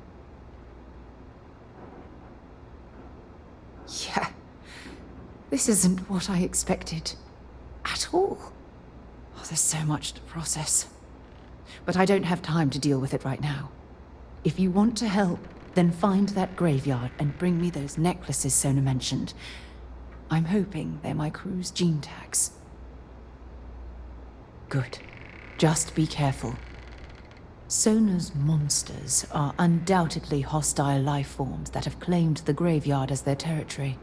Yeah. This isn't what I expected. At all. Oh, there's so much to process. But I don't have time to deal with it right now. If you want to help, then find that graveyard and bring me those necklaces Sona mentioned. I'm hoping they're my crew's gene tags. Good. Just be careful. Sona's monsters are undoubtedly hostile life forms that have claimed the graveyard as their territory.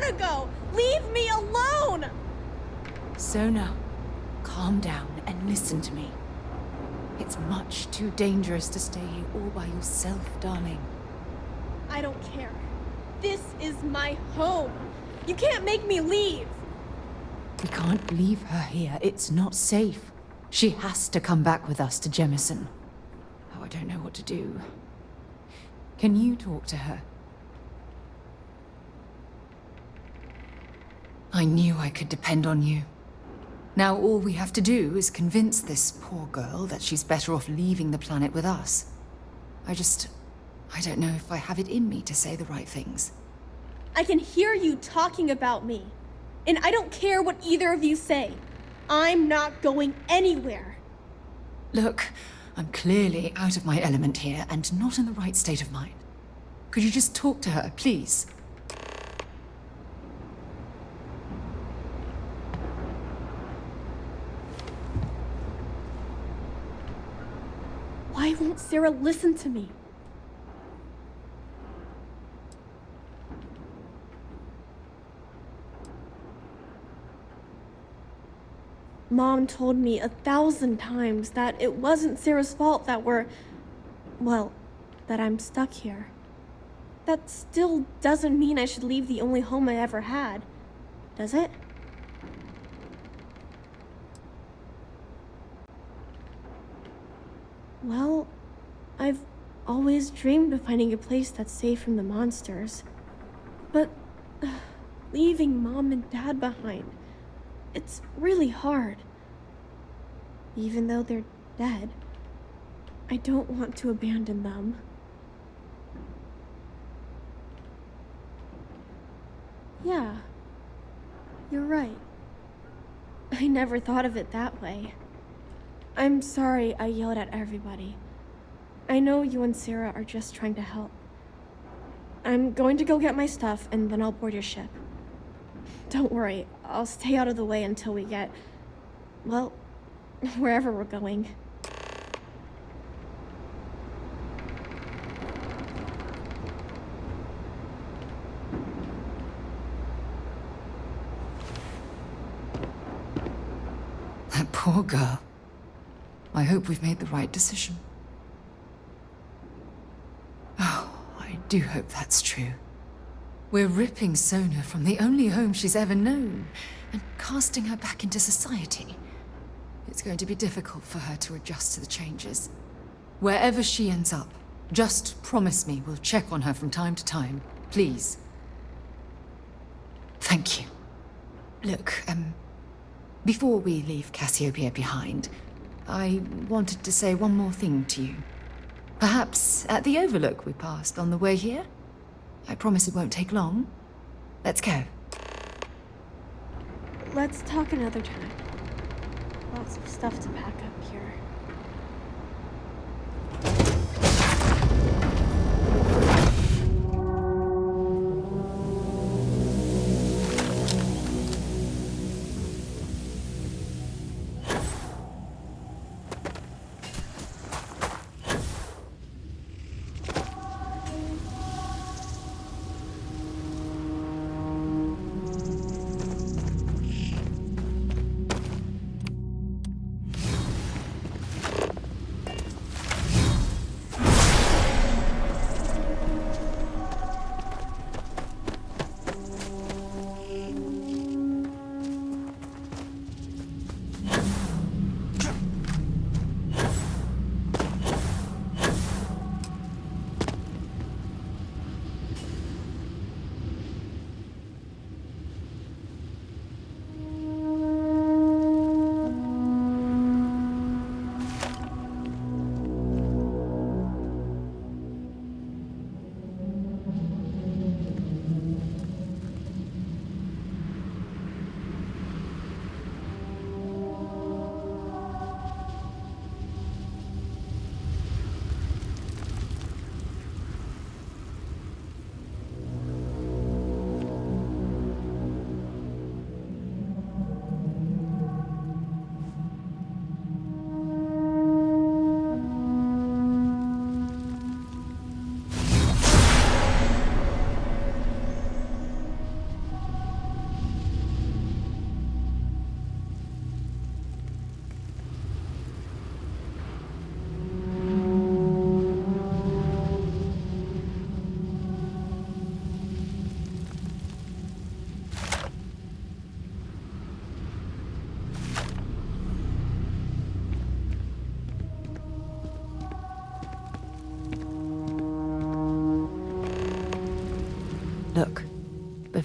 to go! Leave me alone! Sona, calm down and listen to me. It's much too dangerous to stay here all by yourself, darling. I don't care. This is my home. You can't make me leave. We can't leave her here. It's not safe. She has to come back with us to Jemison. Oh, I don't know what to do. Can you talk to her? I knew I could depend on you. Now all we have to do is convince this poor girl that she's better off leaving the planet with us. I don't know if I have it in me to say the right things. I can hear you talking about me. And I don't care what either of you say. I'm not going anywhere. Look, I'm clearly out of my element here and not in the right state of mind. Could you just talk to her, please? Why won't Sarah listen to me? Mom told me 1,000 times that it wasn't Sarah's fault that that I'm stuck here. That still doesn't mean I should leave the only home I ever had, does it? Well, I've always dreamed of finding a place that's safe from the monsters. But leaving Mom and Dad behind, it's really hard. Even though they're dead, I don't want to abandon them. Yeah, you're right. I never thought of it that way. I'm sorry I yelled at everybody. I know you and Sarah are just trying to help. I'm going to go get my stuff and then I'll board your ship. Don't worry, I'll stay out of the way until we get, well, wherever we're going. That poor girl. I hope we've made the right decision. Oh, I do hope that's true. We're ripping Sona from the only home she's ever known and casting her back into society. It's going to be difficult for her to adjust to the changes. Wherever she ends up, just promise me we'll check on her from time to time, please. Thank you. Look, before we leave Cassiopeia behind, I wanted to say one more thing to you. Perhaps at the overlook we passed on the way here? I promise it won't take long. Let's go. Let's talk another time. Lots of stuff to pack up here.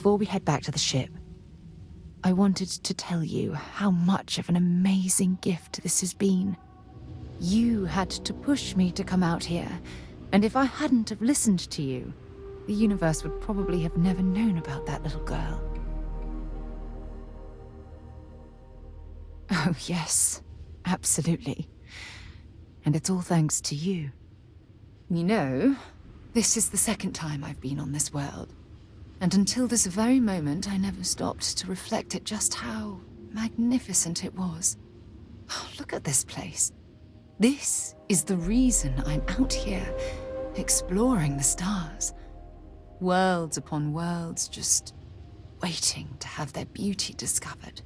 Before we head back to the ship, I wanted to tell you how much of an amazing gift this has been. You had to push me to come out here, and if I hadn't have listened to you, the universe would probably have never known about that little girl. Oh, yes, absolutely. And it's all thanks to you. You know, this is the second time I've been on this world. And until this very moment, I never stopped to reflect at just how magnificent it was. Oh, look at this place. This is the reason I'm out here, exploring the stars. Worlds upon worlds, just waiting to have their beauty discovered.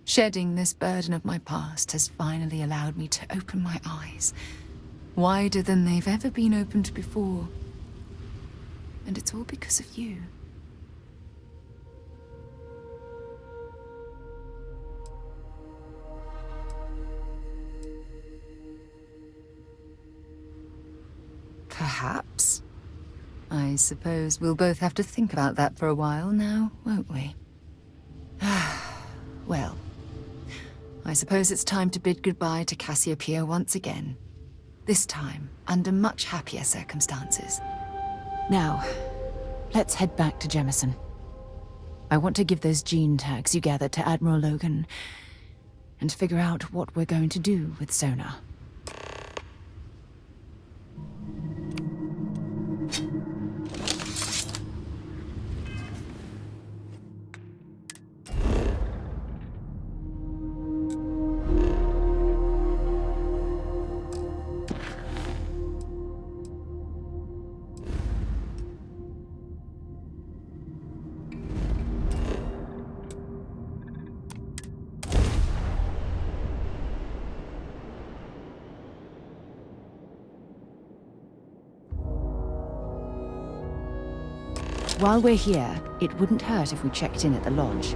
Shedding this burden of my past has finally allowed me to open my eyes, wider than they've ever been opened before. And it's all because of you. Perhaps. I suppose we'll both have to think about that for a while now, won't we? Well, I suppose it's time to bid goodbye to Cassiopeia once again. This time, under much happier circumstances. Now, let's head back to Jemison. I want to give those gene tags you gathered to Admiral Logan, and figure out what we're going to do with Sona. While we're here, it wouldn't hurt if we checked in at the lodge.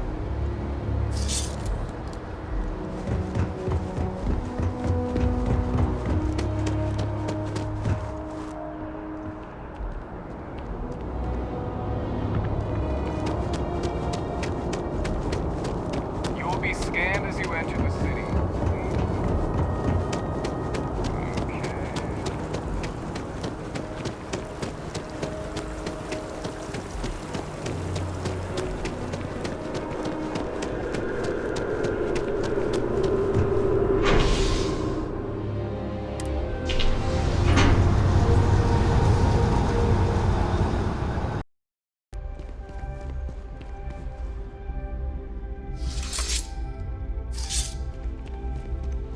You will be scanned as you enter the city.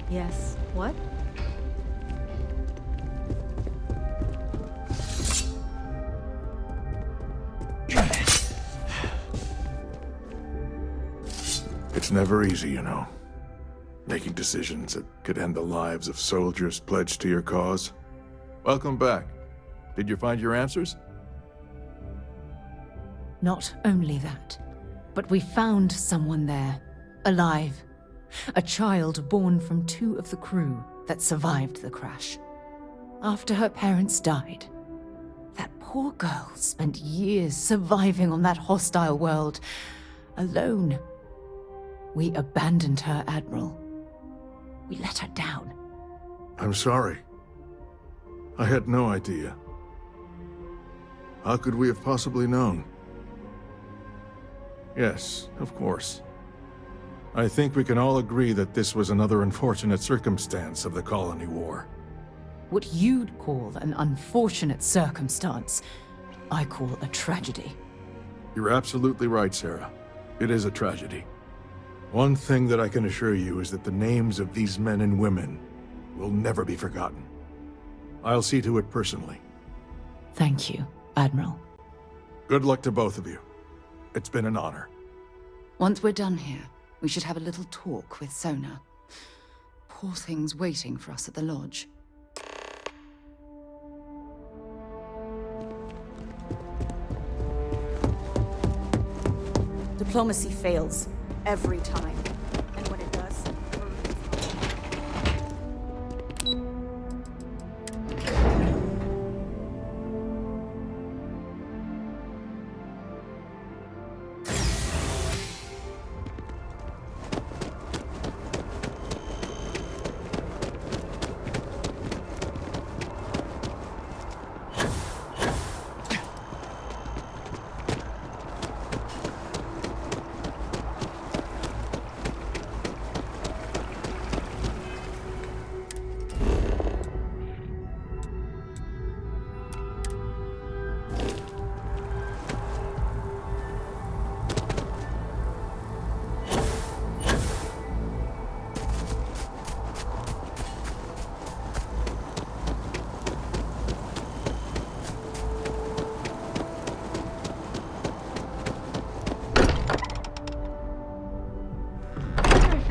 Yes. What? It's never easy, you know. Making decisions that could end the lives of soldiers pledged to your cause. Welcome back. Did you find your answers? Not only that, but we found someone there, alive. A child born from 2 of the crew that survived the crash. After her parents died, that poor girl spent years surviving on that hostile world, alone. We abandoned her, Admiral. We let her down. I'm sorry. I had no idea. How could we have possibly known? Yes, of course. I think we can all agree that this was another unfortunate circumstance of the colony war. What you'd call an unfortunate circumstance, I call a tragedy. You're absolutely right, Sarah. It is a tragedy. One thing that I can assure you is that the names of these men and women will never be forgotten. I'll see to it personally. Thank you, Admiral. Good luck to both of you. It's been an honor. Once we're done here, we should have a little talk with Sona. Poor thing's waiting for us at the lodge. Diplomacy fails every time. And when it does...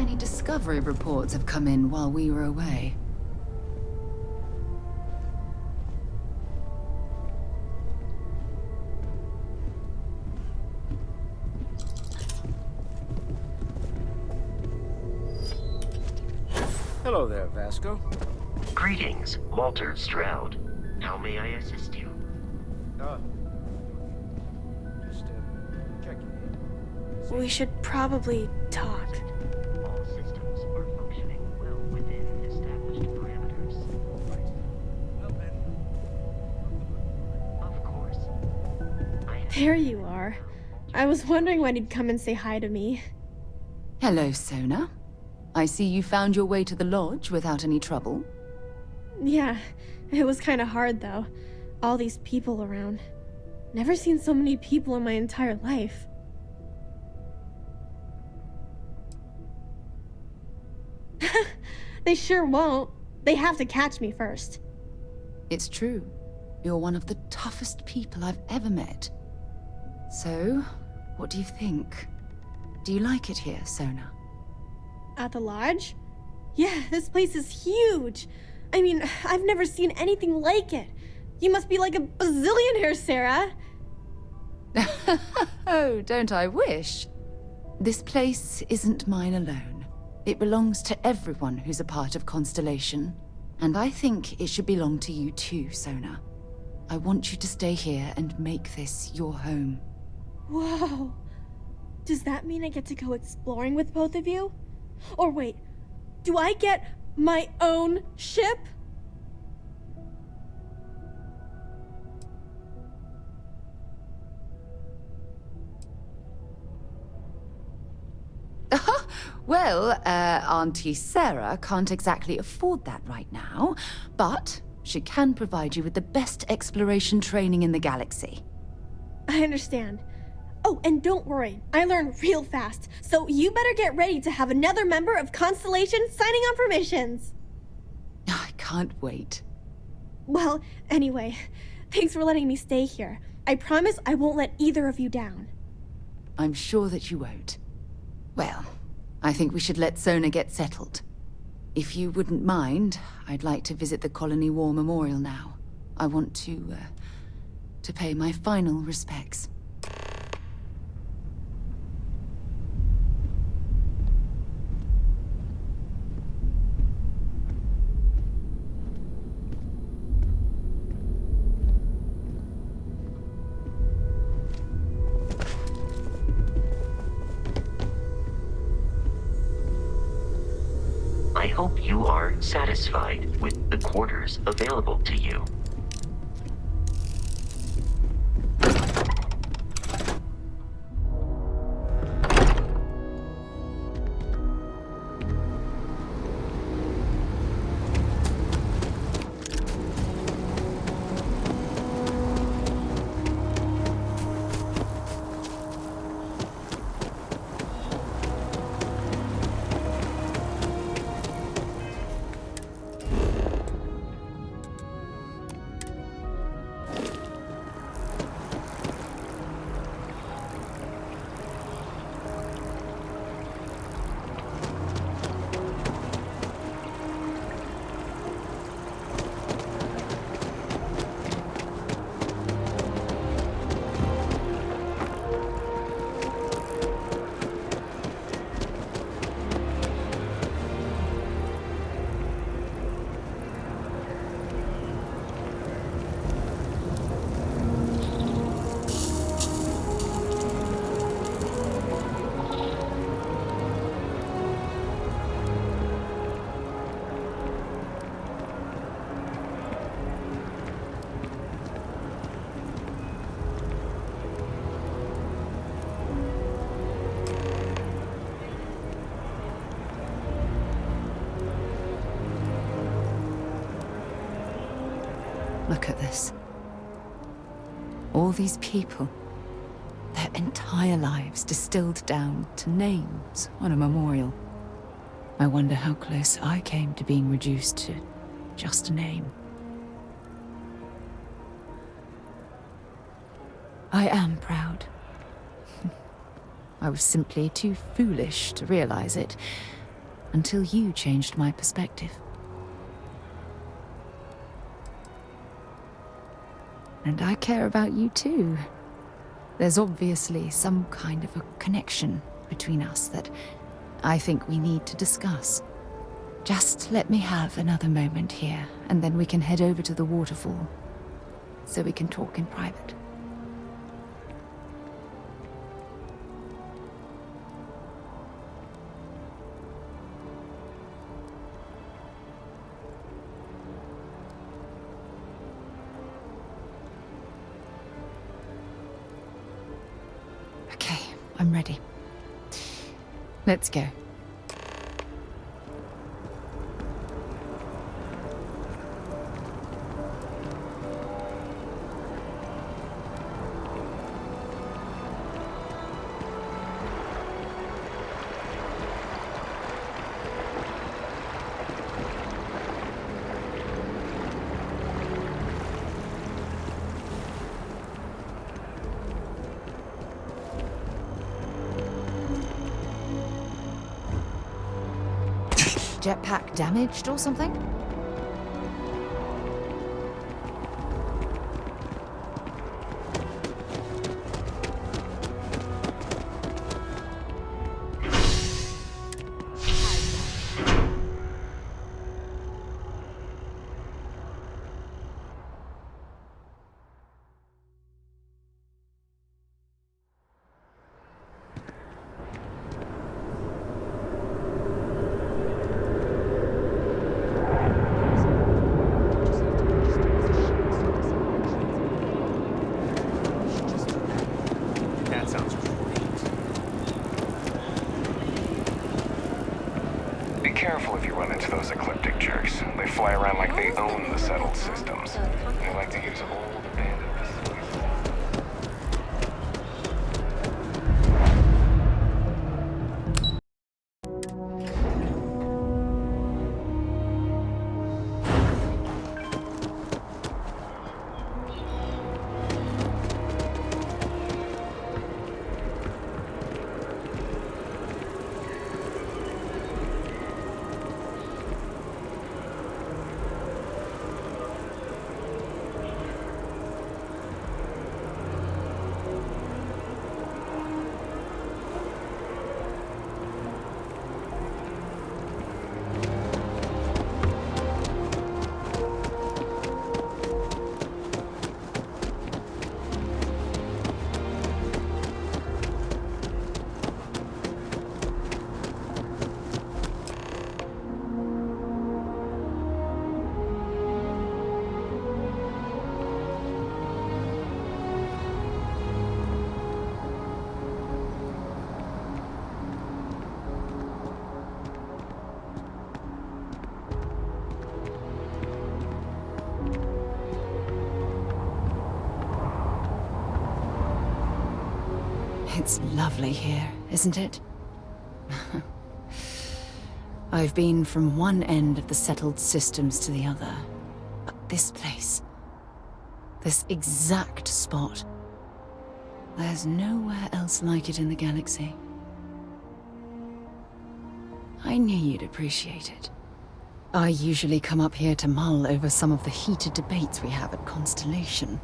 any discovery reports have come in while we were away. Hello there, Vasco. Greetings, Walter Stroud. How may I assist you? Just checking. We should probably talk. All systems are functioning well within established parameters. Of course. There you are. I was wondering when he'd come and say hi to me. Hello, Sona. I see you found your way to the lodge without any trouble. Yeah, it was kind of hard though. All these people around. Never seen so many people in my entire life. They sure won't. They have to catch me first. It's true. You're one of the toughest people I've ever met. So, what do you think? Do you like it here, Sona? At the lodge? Yeah, this place is huge. I mean, I've never seen anything like it. You must be like a bazillionaire, Sarah. Oh, don't I wish? This place isn't mine alone. It belongs to everyone who's a part of Constellation. And I think it should belong to you too, Sona. I want you to stay here and make this your home. Whoa. Does that mean I get to go exploring with both of you? Or wait, do I get my own ship? Well, Auntie Sarah can't exactly afford that right now, but she can provide you with the best exploration training in the galaxy. I understand. Oh, and don't worry, I learn real fast, so you better get ready to have another member of Constellation signing on for missions. I can't wait. Well, anyway, thanks for letting me stay here. I promise I won't let either of you down. I'm sure that you won't. Well, I think we should let Sona get settled. If you wouldn't mind, I'd like to visit the Colony War Memorial now. I want to pay my final respects. I hope you are satisfied with the quarters available to you. Look at this. All these people, their entire lives distilled down to names on a memorial. I wonder how close I came to being reduced to just a name. I am proud. I was simply too foolish to realize it, until you changed my perspective. And I care about you too. There's obviously some kind of a connection between us that I think we need to discuss. Just let me have another moment here, and then we can head over to the waterfall, so we can talk in private. Okay, I'm ready. Let's go. Jetpack damaged or something? Careful if you run into those ecliptic jerks. They fly around like they own the settled systems. They like to use old abandoned facilities. It's lovely here, isn't it? I've been from one end of the settled systems to the other. But this place, this exact spot, there's nowhere else like it in the galaxy. I knew you'd appreciate it. I usually come up here to mull over some of the heated debates we have at Constellation.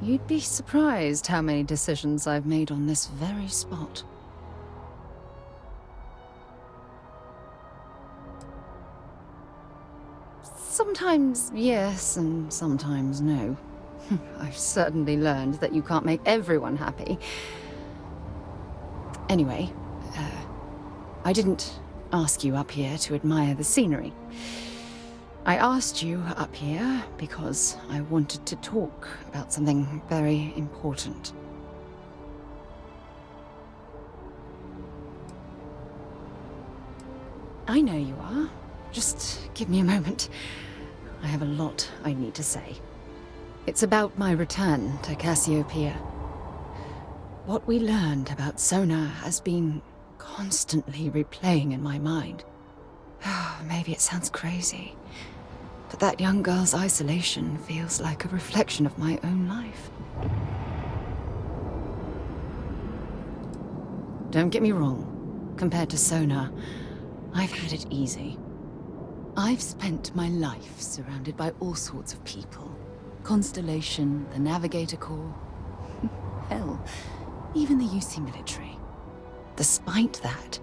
You'd be surprised how many decisions I've made on this very spot. Sometimes yes, and sometimes no. I've certainly learned that you can't make everyone happy. Anyway, I didn't ask you up here to admire the scenery. I asked you up here because I wanted to talk about something very important. I know you are. Just give me a moment. I have a lot I need to say. It's about my return to Cassiopeia. What we learned about Sonar has been constantly replaying in my mind. Maybe it sounds crazy, but that young girl's isolation feels like a reflection of my own life. Don't get me wrong. Compared to Sonar, I've had it easy. I've spent my life surrounded by all sorts of people. Constellation, the Navigator Corps. Hell, even the UC military. Despite that,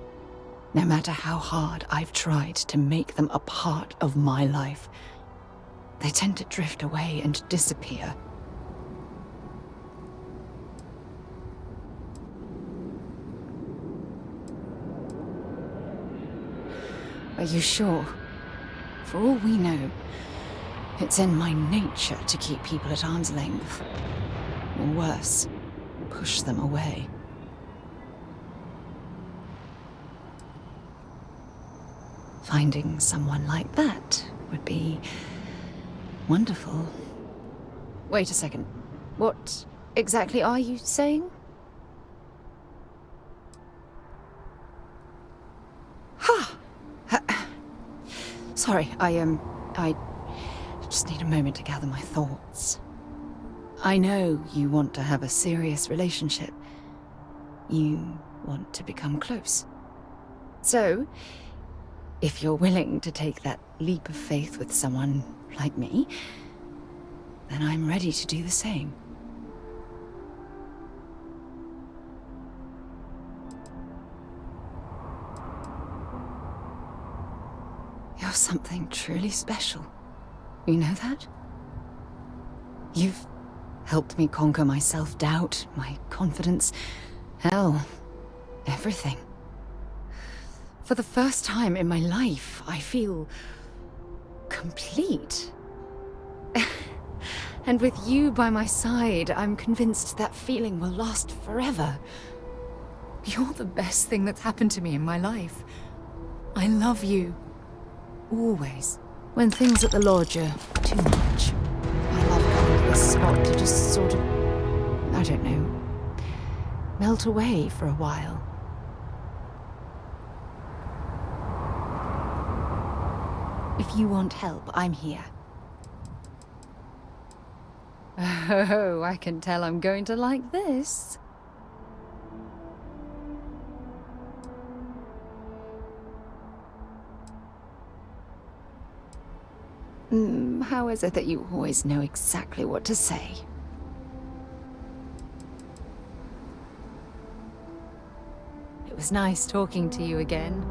no matter how hard I've tried to make them a part of my life, they tend to drift away and disappear. Are you sure? For all we know, it's in my nature to keep people at arm's length. Or worse, push them away. Finding someone like that would be wonderful. Wait a second. What exactly are you saying? Ha! Sorry, I just need a moment to gather my thoughts. I know you want to have a serious relationship. You want to become close. So, if you're willing to take that leap of faith with someone like me, then I'm ready to do the same. You're something truly special. You know that? You've helped me conquer my self-doubt, my confidence, hell, everything. For the first time in my life, I feel complete. And with you by my side, I'm convinced that feeling will last forever. You're the best thing that's happened to me in my life. I love you. Always. When things at the lodge are too much, I love coming to this spot to just sort of, I don't know, melt away for a while. If you want help, I'm here. Oh, I can tell I'm going to like this. How is it that you always know exactly what to say? It was nice talking to you again.